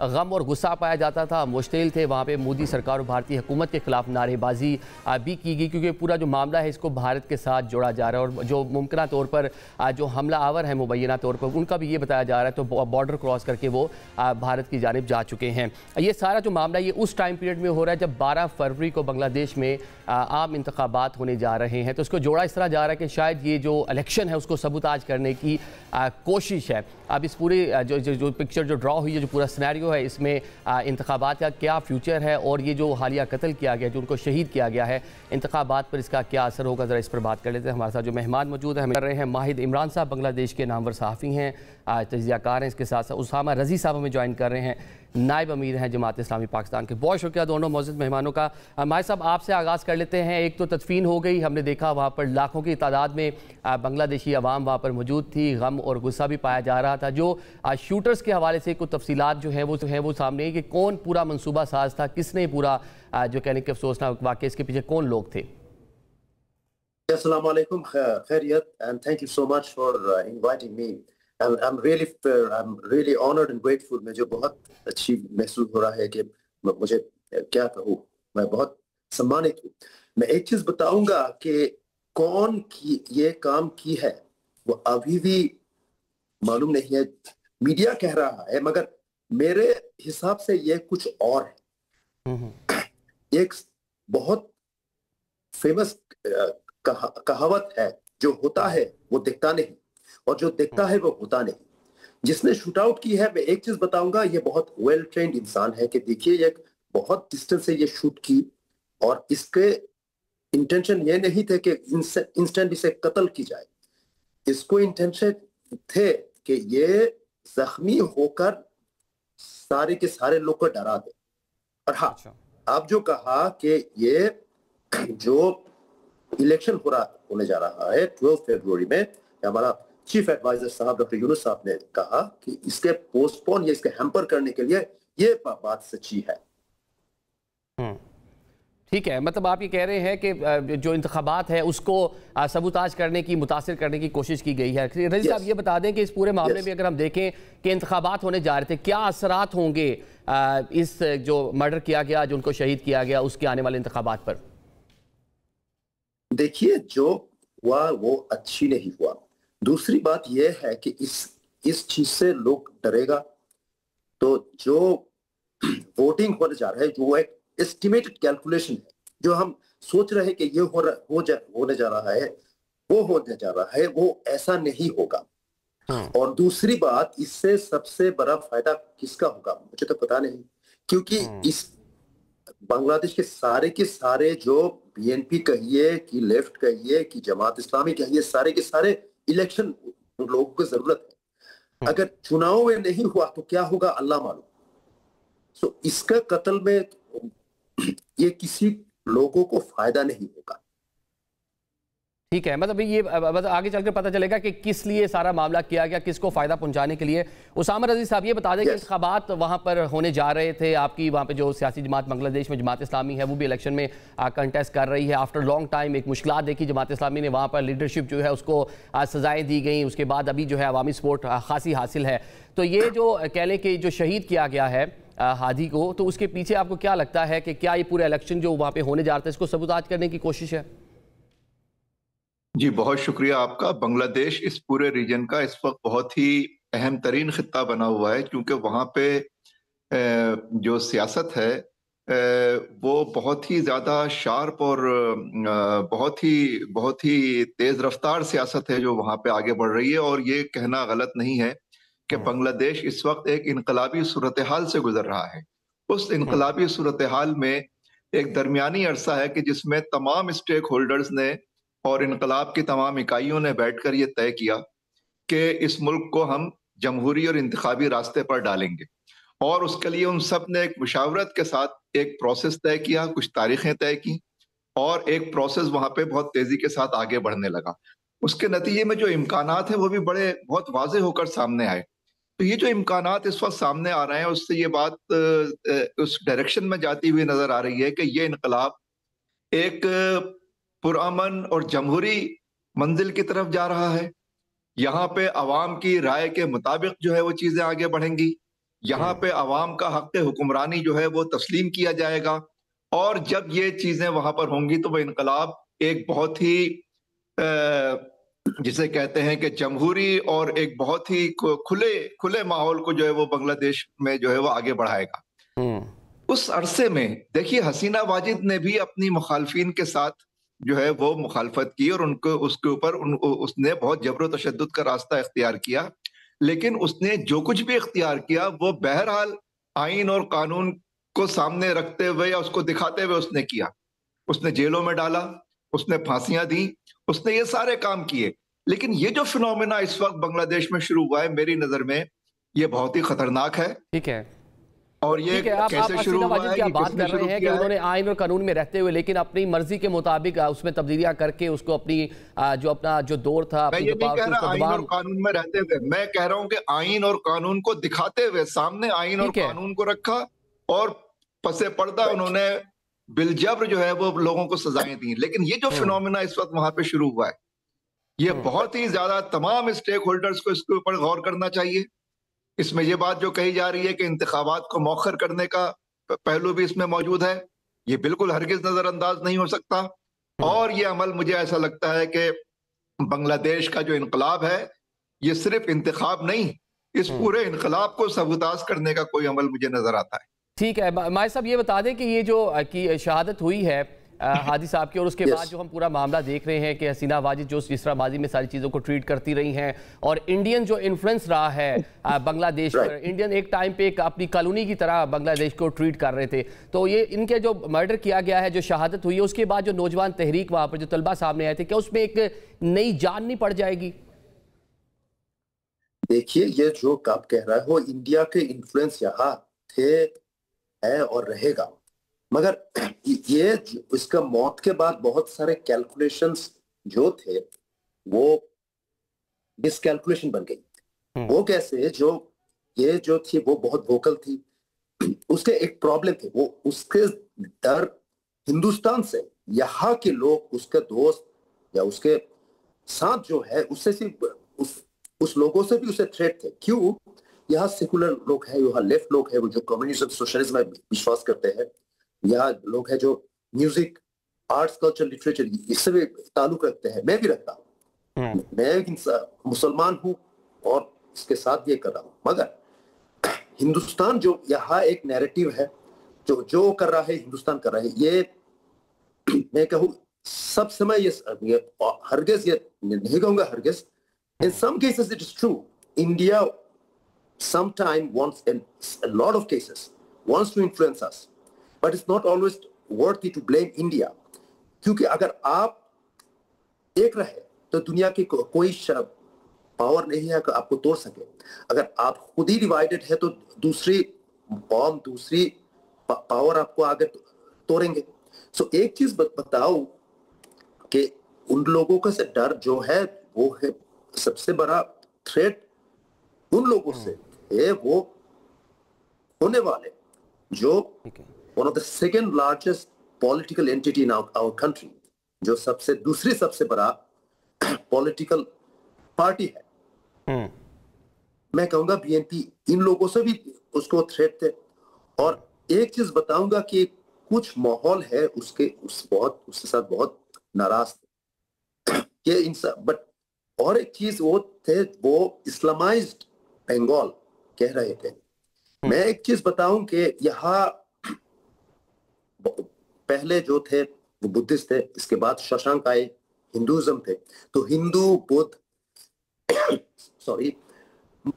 B: غم اور غصہ پایا جاتا تھا، مشتعل تھے، وہاں پہ مودی سرکار اور بھارتی حکومت کے خلاف نعرے بازی بھی کی گئی، کیونکہ پورا جو معاملہ ہے اس کو بھارت کے ساتھ جوڑا جا رہا ہے، اور جو ممکنہ طور پر جو حملہ آور ہیں مبینہ طور پر ان کا بھی یہ بتایا جا رہا ہے، تو بارڈر کراس کر کے وہ بھارت کی جانب جا چکے ہیں۔ یہ سارا جو معاملہ یہ اس ٹائم پیریڈ میں ہو رہا ہے جب 12 فروری کو بنگلہ دیش میں عام انتخابات ہونے جا رہے ہیں، تو اس کو جوڑا اس طرح جا رہا ہے کہ شاید یہ جو الیکشن ہے اس کو سبوتاج کرنے کی کوشش ہے۔ اب اس پوری جو پکچر جو ڈرا ہوئی ہے، جو پورا سینیریو ہے، اس میں انتخابات کا کیا فیوچر ہے، اور یہ جو حالیہ قتل کیا گیا، جو ان کو شہید کیا گیا ہے، انتخابات پر اس کا کیا اثر ہوگا، ذرا اس پر بات کر لیتے ہیں۔ ہمارے ساتھ جو مہمان موجود ہیں ہم کر رہے ہیں ماہد عمران صاحب، بنگلہ دیش کے نامور صحافی ہیں، تجزیہ کار ہیں، اس کے ساتھ ساتھ اسامہ رضی صاحب ہمیں جوائن کر رہے ہیں، نائب امیر ہیں جماعت اسلامی پاکستان کے۔ بہت شکریہ دونوں معزز مہمانوں کا۔ ماہد صاحب آپ سے آغاز کر لیتے ہیں۔ ایک تو تدفین ہو گئی، ہم نے دیکھا وہاں پر لاکھوں کی تعداد میں بنگلہ دیشی عوام وہاں پر موجود تھی، غم اور غصہ بھی پایا جا رہا تھا۔ جو شوٹرز کے حوالے سے کچھ تفصیلات جو ہیں وہ سامنے ہیں کہ کون پورا منصوبہ ساز تھا، کس نے پورا جو کہنے کے افسوسناک واقعہ اس کے پیچھے کون لوگ تھے؟
E: السلام علیکم، خیریت and thank you so much for inviting me. I'm really honored and grateful. مجھے بہت اچھی محسوس ہو رہا ہے کہ مجھے کیا کہوں، میں بہت سمانت ہوں۔ میں ایک چیز بتاؤں گا کہ کون کی یہ کام کی ہے وہ ابھی بھی معلوم نہیں ہے، میڈیا کہہ رہا ہے، مگر میرے حساب سے یہ کچھ اور ہے۔ ایک بہت فیمس کہاوت ہے، جو ہوتا ہے وہ دکھتا نہیں، اور جو دکھتا ہے وہ ہوتا نہیں۔ جس نے شوٹ آؤٹ کی ہے، میں ایک چیز بتاؤں گا، یہ بہت ویل ٹرینڈ انسان ہے کہ دیکھیے یہ بہت ڈسٹنس سے یہ شوٹ کی، اور اس کے انٹینشن یہ نہیں تھے کہ انسٹنٹ اسے قتل کی جائے، اس کو انٹینشن تھے کہ یہ زخمی ہو کر سارے کے سارے لوگ کو ڈرا دے۔ اور ہاں، آپ جو کہا کہ یہ جو الیکشن ہونے جا رہا ہے 12 فروری میں، ہمارا چیف ایڈوائزر صاحب ڈاکٹر یونس صاحب نے کہا کہ اس کے پوسٹ پون یا اس کے ہیمپر کرنے کے لیے یہ بات سچی ہے۔
B: ٹھیک ہے، مطلب آپ یہ کہہ رہے ہیں کہ جو انتخابات ہے اس کو سبوتاج کرنے کی، متاثر کرنے کی کوشش کی گئی ہے۔ رضی صاحب یہ بتا دیں کہ اس پورے معاملے میں اگر ہم دیکھیں کہ انتخابات ہونے جا رہے تھے، کیا اثرات ہوں گے اس جو مرڈر کیا گیا، جو ان کو شہید کیا گیا، اس کے آنے والے انتخابات پر؟
E: دیکھیے جو ہوا وہ اچھی نہیں ہوا۔ دوسری بات یہ ہے کہ اس چیز سے لوگ ڈرے گا، تو جو ووٹنگ ہونے جا رہا ہے، جو ایک اسٹیمیٹڈ کیلکولیشن ہے، جو ہم سوچ رہے ہیں کہ یہ ہونے جا رہا ہے، وہ ہونے جا رہا ہے، وہ ایسا نہیں ہوگا۔ اور دوسری بات، اس سے سب سے بڑا فائدہ کس کا ہوگا مجھے تو پتا نہیں، کیونکہ اس بنگلہ دیش کے سارے جو بی این پی کہیے کہ لیفٹ کہیے کہ جماعت اسلامی کہیے، سارے کے سارے الیکشن لوگوں کو ضرورت ہے۔ اگر چناؤ میں نہیں ہوا تو کیا ہوگا اللہ معلوم۔ سو اس کا قتل میں یہ کسی لوگوں کو فائدہ نہیں ہوگا۔
B: ٹھیک ہے، مطلب یہ آگے چل کر پتہ چلے گا کہ کس لیے سارا معاملہ کیا گیا، کس کو فائدہ پہنچانے کے لیے۔ اسامہ رضی صاحب یہ بتا دیں کہ انتخابات وہاں پر ہونے جا رہے تھے، آپ کی وہاں پہ جو سیاسی جماعت بنگلہ دیش میں جماعت اسلامی ہے وہ بھی الیکشن میں کنٹیسٹ کر رہی ہے۔ آفٹر لانگ ٹائم ایک مشکلات دیکھی جماعت اسلامی نے، وہاں پر لیڈرشپ جو ہے اس کو سزائیں دی گئیں، اس کے بعد ابھی جو ہے عوامی سپورٹ خاصی حاصل ہے۔ تو یہ جو کہہ لیں کہ جو شہید کیا گیا ہے ہادی کو، تو اس کے پیچھے آپ کو کیا لگتا ہے کہ کیا یہ پورے الیکشن جو وہاں پہ ہونے جا رہا تھا اس کو سبوتاج کرنے کی کوشش ہے؟
F: جی بہت شکریہ آپ کا۔ بنگلہ دیش اس پورے ریجن کا اس وقت بہت ہی اہم ترین خطہ بنا ہوا ہے، کیونکہ وہاں پہ جو سیاست ہے وہ بہت ہی زیادہ شارپ اور بہت ہی تیز رفتار سیاست ہے جو وہاں پہ آگے بڑھ رہی ہے۔ اور یہ کہنا غلط نہیں ہے کہ بنگلہ دیش اس وقت ایک انقلابی صورتحال سے گزر رہا ہے۔ اس انقلابی صورتحال میں ایک درمیانی عرصہ ہے کہ جس میں تمام اسٹیک ہولڈرز نے اور انقلاب کی تمام اکائیوں نے بیٹھ کر یہ طے کیا کہ اس ملک کو ہم جمہوری اور انتخابی راستے پر ڈالیں گے، اور اس کے لیے ان سب نے ایک مشاورت کے ساتھ ایک پروسیس طے کیا، کچھ تاریخیں طے کی، اور ایک پروسیس وہاں پہ بہت تیزی کے ساتھ آگے بڑھنے لگا۔ اس کے نتیجے میں جو امکانات ہیں وہ بھی بہت واضح ہو کر سامنے آئے۔ تو یہ جو امکانات اس وقت سامنے آ رہے ہیں، اس سے یہ بات اس ڈائریکشن میں جاتی ہوئی نظر آ رہی ہے کہ یہ انقلاب ایک پرامن اور جمہوری منزل کی طرف جا رہا ہے۔ یہاں پہ عوام کی رائے کے مطابق جو ہے وہ چیزیں آگے بڑھیں گی۔ یہاں پہ عوام کا حق حکمرانی جو ہے وہ تسلیم کیا جائے گا، اور جب یہ چیزیں وہاں پر ہوں گی تو وہ انقلاب ایک بہت ہی جسے کہتے ہیں کہ جمہوری اور ایک بہت ہی کھلے ماحول کو جو ہے وہ بنگلہ دیش میں جو ہے وہ آگے بڑھائے گا۔ اس عرصے میں دیکھیے حسینہ واجد نے بھی اپنی مخالفین کے ساتھ جو ہے وہ مخالفت کی، اور اس کے اوپر اس نے بہت جبر و تشدد کا راستہ اختیار کیا، لیکن اس نے جو کچھ بھی اختیار کیا وہ بہرحال آئین اور قانون کو سامنے رکھتے ہوئے یا اس کو دکھاتے ہوئے اس نے کیا۔ اس نے جیلوں میں ڈالا، اس نے پھانسیاں دیں، اس نے یہ سارے کام کیے۔ لیکن یہ جو فنومینا اس وقت بنگلہ دیش میں شروع ہوا ہے، میری نظر میں یہ بہت ہی خطرناک ہے۔
B: ٹھیک ہے،
F: اور یہ کیسے شروع ہوا ہے؟
B: کیا بات کر رہے ہیں کہ انہوں نے آئین اور قانون میں رہتے ہوئے لیکن اپنی مرضی کے مطابق اس میں تبدیلیاں کر کے اس کو اپنا جو دور تھا،
F: میں یہ نہیں کہہ رہا آئین اور قانون میں رہتے ہوئے، میں کہہ رہا ہوں کہ آئین اور قانون کو دکھاتے ہوئے سامنے آئین اور قانون کو رکھا، اور پسے پردہ انہوں نے بالجبر جو ہے وہ لوگوں کو سزائیں دیں۔ لیکن یہ جو فنومینا اس وقت وہاں پہ شروع ہوا ہے، یہ بہت ہی زیادہ تمام اسٹیک ہولڈرز کو اس کے اوپر غور کرنا چاہیے۔ اس میں یہ بات جو کہی جا رہی ہے کہ انتخابات کو مؤخر کرنے کا پہلو بھی اس میں موجود ہے، یہ بالکل ہرگز نظر انداز نہیں ہو سکتا۔ اور یہ عمل مجھے ایسا لگتا ہے کہ بنگلہ دیش کا جو انقلاب ہے یہ صرف انتخاب نہیں، اس پورے انقلاب کو سبوتاژ کرنے کا کوئی عمل مجھے نظر آتا ہے۔
B: ٹھیک ہے ماہر صاحب، یہ بتا دیں کہ یہ جو شہادت ہوئی ہے ہادی صاحب کی، اور اس کے بعد جو ہم پورا معاملہ دیکھ رہے ہیں کہ حسینہ واجد جو جس طرح ماضی میں ساری چیزوں کو ٹریٹ کرتی رہی ہیں، اور انڈین جو انفلوئنس رہا ہے بنگلہ دیش پر، انڈین ایک ٹائم پہ ایک اپنی کالونی کی طرح بنگلہ دیش کو ٹریٹ کر رہے تھے، تو یہ ان کے جو مرڈر کیا گیا ہے، جو شہادت ہوئی ہے، اس کے بعد جو نوجوان تحریک وہاں پر جو طلبہ سامنے آئے تھے، کیا اس میں ایک نئی جان نہیں پڑ جائے گی؟
E: دیکھیے یہ جو آپ کہہ رہا ہو، انڈیا کے انفلوئنس یہاں تھے، ہے اور رہے گا، مگر یہ اس کا موت کے بعد بہت سارے کیلکولیشنز جو تھے وہ ڈس کیلکولیشن بن گئی۔ وہ کیسے؟ یہ جو تھی وہ بہت ووکل تھی، اس کے ایک پرابلم تھے، وہ اس کے ڈر ہندوستان سے، یہاں کے لوگ اس کے دوست یا اس کے ساتھ جو ہے اس سے صرف اس لوگوں سے بھی اسے تھریٹ تھے۔ کیوں؟ یہاں سیکولر لوگ ہیں، یہاں لیفٹ لوگ ہیں، وہ جو کمیونزم سوشلزم میں وشواس کرتے ہیں، یہاں لوگ ہیں جو میوزک، آرٹس، کلچر، لٹریچر اس سے بھی تعلق رکھتے ہیں۔ میں بھی رکھتا ہوں، میں مسلمان ہوں اور اس کے ساتھ یہ کر رہا ہوں، مگر ہندوستان جو یہاں ایک نیریٹیو ہے جو کر رہا ہے، ہندوستان کر رہا ہے، یہ میں کہوں سب سمے یہ ہرگز یہ نہیں کہوں گا ہرگز، in some cases it is true, India sometime wants, in a lot of cases wants to influence us, but it's not always worthy to blame India, کیونکہ اگر آپ ایک رہے تو دنیا کی کوئی پاور نہیں ہے کہ آپ کو توڑ سکے۔ اگر آپ خود ہی ڈیوائیڈڈ ہے تو دوسری قوم، دوسری پاور آپ کو آگے توڑیں گے۔ سو ایک چیز بتاؤ کہ ان لوگوں کا سے ڈر جو ہے وہ ہے سب سے بڑا تھریٹ ان لوگوں سے ہے، وہ ہونے والے جو one of the second largest political entity in our country، جو دوسری سب سے بڑا پولیٹیکل پارٹی ہے، میں کہوں گا بی این پی، ان لوگوں سے بھی اس کو تھریٹ تھے۔ اور ایک چیز بتاؤں گا کہ کچھ ماحول ہے اس کے ساتھ بہت ناراض تھے، بٹ اور ایک چیز وہ تھے، وہ اسلامائزڈ بنگال کہہ رہے تھے۔ میں ایک چیز بتاؤں کہ یہاں پہلے جو تھے وہ بدھسٹ تھے، اس کے بعد ششانک آئے، ہندوازم تھے، تو ہندو، بدھ،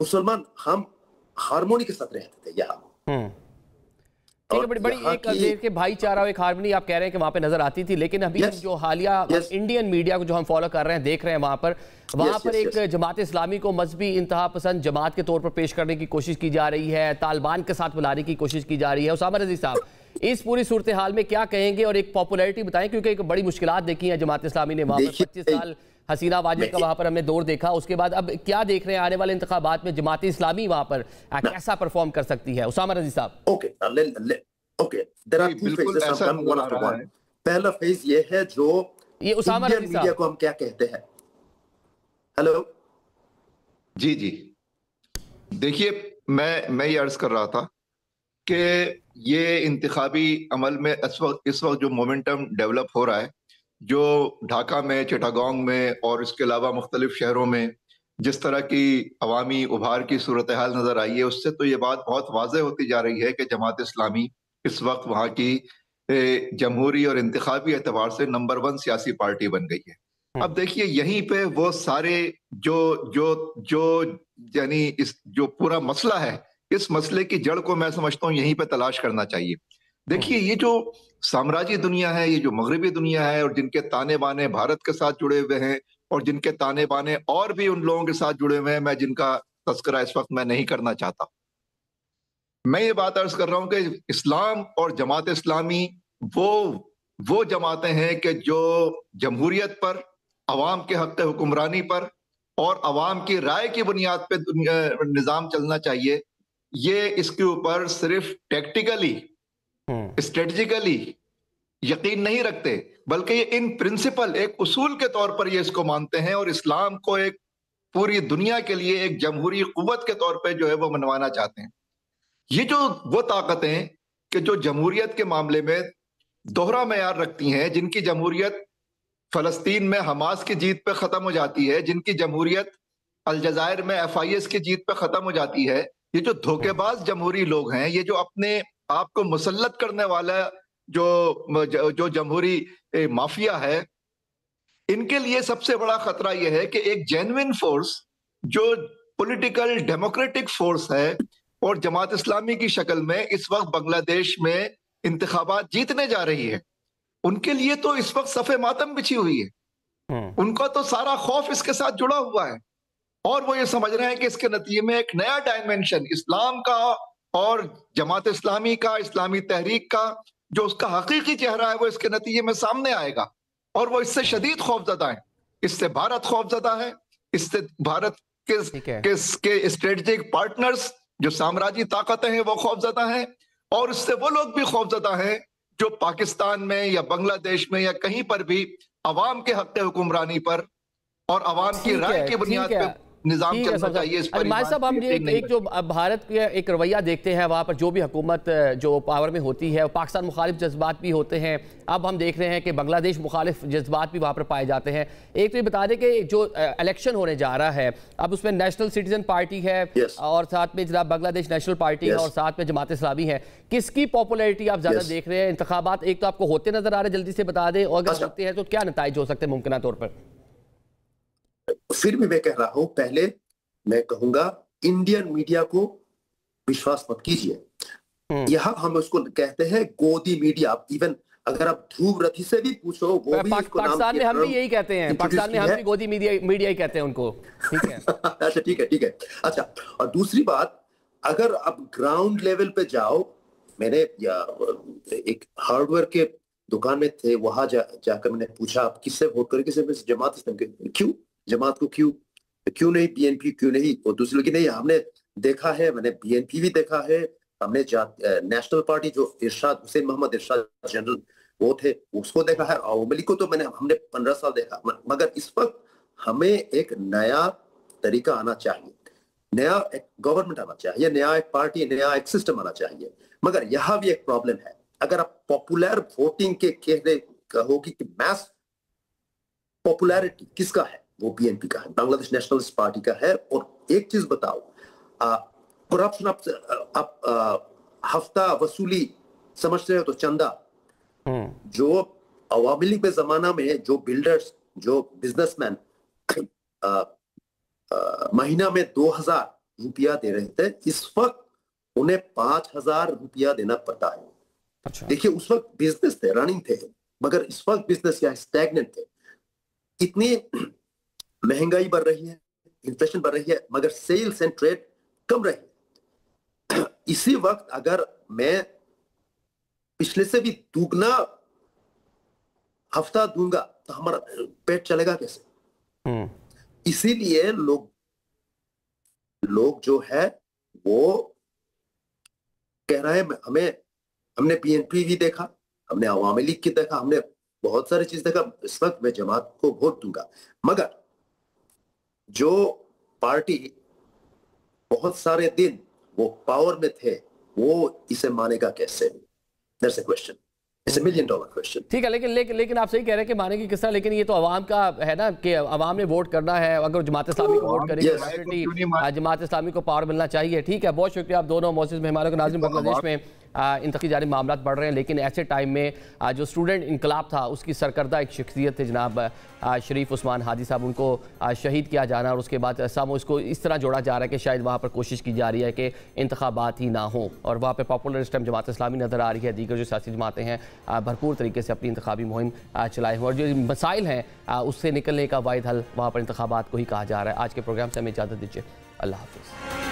E: مسلمان ہم ہارمونی کے ساتھ رہتے تھے یہاں۔
B: بڑی ایک بھائی چارہ، ایک ہارمونی آپ کہہ رہے ہیں کہ وہاں پہ نظر آتی تھی، لیکن ابھی جو حالیہ انڈین میڈیا کو جو ہم فالو کر رہے ہیں، دیکھ رہے ہیں، وہاں پر ایک جماعت اسلامی کو مذہبی انتہا پسند جماعت کے طور پر پیش کرنے کی کوشش کی جا رہی ہے، طالبان کے ساتھ ملانے کی کوشش کی جا رہی ہے۔ اسامہ رضی صاحب، اس پوری صورتحال میں کیا کہیں گے، اور ایک پاپولیرٹی بتائیں، کیونکہ ایک بڑی مشکلات دیکھی ہیں جماعت اسلامی نے وہاں پر، 25 سال حسینہ واجد کا وہاں پر ہم نے دور دیکھا، اس کے بعد اب کیا دیکھ رہے ہیں آنے والے انتخابات میں جماعت اسلامی وہاں پر کیسا پرفارم کر سکتی ہے؟ اسامہ رضی صاحب۔
E: Okay, there are two phases, I'm coming one after one. پہلا فیز یہ ہے جو انڈین میڈیا کو ہم کیا کہتے ہیں۔ ہیلو
F: جی دیکھیے، میں یہ عرض کر رہا تھا کہ یہ انتخابی عمل میں اس وقت جو مومنٹم ڈیولپ ہو رہا ہے، جو ڈھاکہ میں، چٹاگانگ میں اور اس کے علاوہ مختلف شہروں میں جس طرح کی عوامی ابھار کی صورتحال نظر آئی ہے، اس سے تو یہ بات بہت واضح ہوتی جا رہی ہے کہ جماعت اسلامی اس وقت وہاں کی جمہوری اور انتخابی اعتبار سے نمبر 1 سیاسی پارٹی بن گئی ہے۔ اب دیکھیے یہیں پہ وہ سارے یعنی جو پورا مسئلہ ہے، اس مسئلے کی جڑ کو میں سمجھتا ہوں یہیں پہ تلاش کرنا چاہیے۔ دیکھیے یہ جو سامراجی دنیا ہے، یہ جو مغربی دنیا ہے، اور جن کے تانے بانے بھارت کے ساتھ جڑے ہوئے ہیں اور جن کے تانے بانے اور بھی ان لوگوں کے ساتھ جڑے ہوئے ہیں، میں جن کا تذکرہ اس وقت میں نہیں کرنا چاہتا، میں یہ بات عرض کر رہا ہوں کہ اسلام اور جماعت اسلامی وہ جماعتیں ہیں کہ جو جمہوریت پر، عوام کے حق حکمرانی پر اور عوام کی رائے کی بنیاد پہ نظام چلنا چاہیے، یہ اس کے اوپر صرف ٹیکٹیکلی، اسٹریٹجیکلی یقین نہیں رکھتے، بلکہ یہ ان پرنسپل، ایک اصول کے طور پر یہ اس کو مانتے ہیں، اور اسلام کو ایک پوری دنیا کے لیے ایک جمہوری قوت کے طور پہ جو ہے وہ منوانا چاہتے ہیں۔ یہ جو وہ طاقتیں کہ جو جمہوریت کے معاملے میں دوہرا معیار رکھتی ہیں، جن کی جمہوریت فلسطین میں حماس کی جیت پہ ختم ہو جاتی ہے، جن کی جمہوریت الجزائر میں FIS کی جیت پہ ختم ہو جاتی ہے، یہ جو دھوکے باز جمہوری لوگ ہیں، یہ جو اپنے آپ کو مسلط کرنے والا جو جمہوری مافیا ہے، ان کے لیے سب سے بڑا خطرہ یہ ہے کہ ایک جینوئن فورس جو پولیٹیکل ڈیموکریٹک فورس ہے، اور جماعت اسلامی کی شکل میں اس وقت بنگلہ دیش میں انتخابات جیتنے جا رہی ہے، ان کے لیے تو اس وقت صف ماتم بچھی ہوئی ہے، ان کا تو سارا خوف اس کے ساتھ جڑا ہوا ہے، اور وہ یہ سمجھ رہے ہیں کہ اس کے نتیجے میں ایک نیا ڈائمنشن اسلام کا اور جماعت اسلامی کا، اسلامی تحریک کا جو اس کا حقیقی چہرہ ہے، وہ اس کے نتیجے میں سامنے آئے گا، اور وہ اس سے شدید خوف زدہ ہیں۔ اس سے بھارت خوف زدہ ہے، اس سے بھارت کے اسٹریٹجک پارٹنرز جو سامراجی طاقتیں ہیں وہ خوف زدہ ہیں، اور اس سے وہ لوگ بھی خوف زدہ ہیں جو پاکستان میں یا بنگلہ دیش میں یا کہیں پر بھی عوام کے حق حکمرانی پر اور عوام کی رائے کی بنیاد پہ نظام چلنا چاہیے۔ اس پر
B: ماہر صاحب، ہم ایک جو بھارت کا ایک رویہ دیکھتے ہیں، وہاں پر جو بھی حکومت جو پاور میں ہوتی ہے، پاکستان مخالف جذبات بھی ہوتے ہیں، اب ہم دیکھ رہے ہیں کہ بنگلہ دیش مخالف جذبات بھی وہاں پر پائے جاتے ہیں۔ ایک تو یہ بتا دیں کہ جو الیکشن ہونے جا رہا ہے، اب اس میں نیشنل سٹیزن پارٹی ہے اور ساتھ میں جناب بنگلہ دیش نیشنل پارٹی ہے اور ساتھ میں جماعت اسلامی ہے، کس کی پاپولیرٹی آپ زیادہ دیکھ رہے ہیں؟ انتخابات ایک تو آپ کو ہوتے نظر آ رہے ہیں، جلدی سے بتا دیں، اور اگر ہوتے ہیں تو کیا نتائج ہو سکتے ہیں ممکنہ طور پر؟
E: پھر بھی میں کہہ رہا ہوں، پہلے میں کہوں گا انڈین میڈیا کو وشواس مت کیجئے۔ یہاں ہم اس کو کہتے ہیں گودی میڈیا، ایون اگر آپ دھروب رتھی سے بھی پوچھو، وہ بھی اس کو
B: پاکستان میں ہم بھی یہی کہتے ہیں، پاکستان میں ہم بھی گودی میڈیا ہی کہتے ہیں ان کو۔ ٹھیک ہے،
E: اچھا ٹھیک ہے۔ اچھا، اور دوسری بات، اگر آپ گراؤنڈ لیول پہ جاؤ، میں نے ایک ہارڈ ویئر کے دکان میں تھے، وہاں جا کر میں نے پوچھا آپ کس سے ووٹ کریں، کس سے؟ جماعت اسلامی۔ کیوں جماعت کو کیوں نہیں BNP کیوں نہیں؟ اور دوسرے لوگ نہیں، ہم نے دیکھا ہے، میں نے BNP بھی دیکھا ہے، ہم نے نیشنل پارٹی جو حسین محمد ارشاد جنرل وہ تھے، اس کو دیکھا ہے، عوام لیگ کو تو ہم نے 15 سال دیکھا، مگر اس وقت ہمیں ایک نیا طریقہ آنا چاہیے، نیا ایک گورنمنٹ آنا چاہیے، نیا ایک پارٹی، نیا ایک سسٹم آنا چاہیے۔ مگر یہاں بھی ایک پرابلم ہے، اگر آپ پاپولر ووٹنگ کے کہنے کہو گی کہ میس پاپولیرٹی کس کا ہے، وہ BNP کا ہے، بنگلہ دیش نیشنلسٹ پارٹی کا ہے۔ اور ایک چیز بتاؤ، کرپشن آپ ہفتہ وصولی سمجھتے ہو تو چندہ، جو عوامی لیگ کے زمانہ میں جو بلڈرز، جو بزنس مین مہینہ میں 2000 روپیہ دے رہے تھے، اس وقت انہیں 5000 روپیہ دینا پڑتا ہے۔ دیکھیے اس وقت بزنس تھے، رننگ تھے، مگر اس وقت بزنس کیا ہے، اسٹیگننٹ تھے۔ اتنی مہنگائی بڑھ رہی ہے، انفلیشن بڑھ رہی ہے، مگر سیلز اینڈ ٹریڈ کم رہی ہے۔ اسی وقت اگر میں پچھلے سے بھی دوگنا ہفتہ دوں گا تو ہمارا پیٹ چلے گا کیسے؟ اسی لیے لوگ جو ہے وہ کہہ رہے ہیں، ہم نے BNP بھی دیکھا، ہم نے عوامی لیگ کی دیکھا، ہم نے بہت ساری چیز دیکھا، اس وقت میں جماعت کو ووٹ دوں گا۔ مگر جو پارٹی بہت سارے دن وہ پاور میں تھے وہ اسے مانے گا کیسے؟ That's a question. It's $1 million question.
B: ٹھیک ہے لیکن آپ صحیح کہہ رہے ہیں کہ مانے گی کس طرح, لیکن یہ تو عوام کا ہے نا کہ عوام نے ووٹ کرنا ہے. اگر جماعت اسلامی کو ووٹ کرے گی, جماعت اسلامی کو پاور ملنا چاہیے. ٹھیک ہے, بہت شکریہ آپ دونوں معزز مہمانوں کو. ناظرین, بنگلہ دیش میں انتخابی جانب معاملات بڑھ رہے ہیں, لیکن ایسے ٹائم میں جو اسٹوڈنٹ انقلاب تھا اس کی سرکردہ ایک شخصیت تھے جناب شریف عثمان ہادی صاحب, ان کو شہید کیا جانا, اور اس کے بعد اس کو اس طرح جوڑا جا رہا ہے کہ شاید وہاں پر کوشش کی جا رہی ہے کہ انتخابات ہی نہ ہوں, اور وہاں پہ پاپولر اس ٹائم جماعت اسلامی نظر آ رہی ہے. دیگر جو سیاسی جماعتیں ہیں بھرپور طریقے سے اپنی انتخابی مہم چلائے ہوئے, اور جو مسائل ہیں اس سے نکلنے کا واحد حل وہاں پر انتخابات کو ہی کہا جا رہا ہے. آج کے پروگرام سے ہمیں اجازت دیجیے, اللہ حافظ.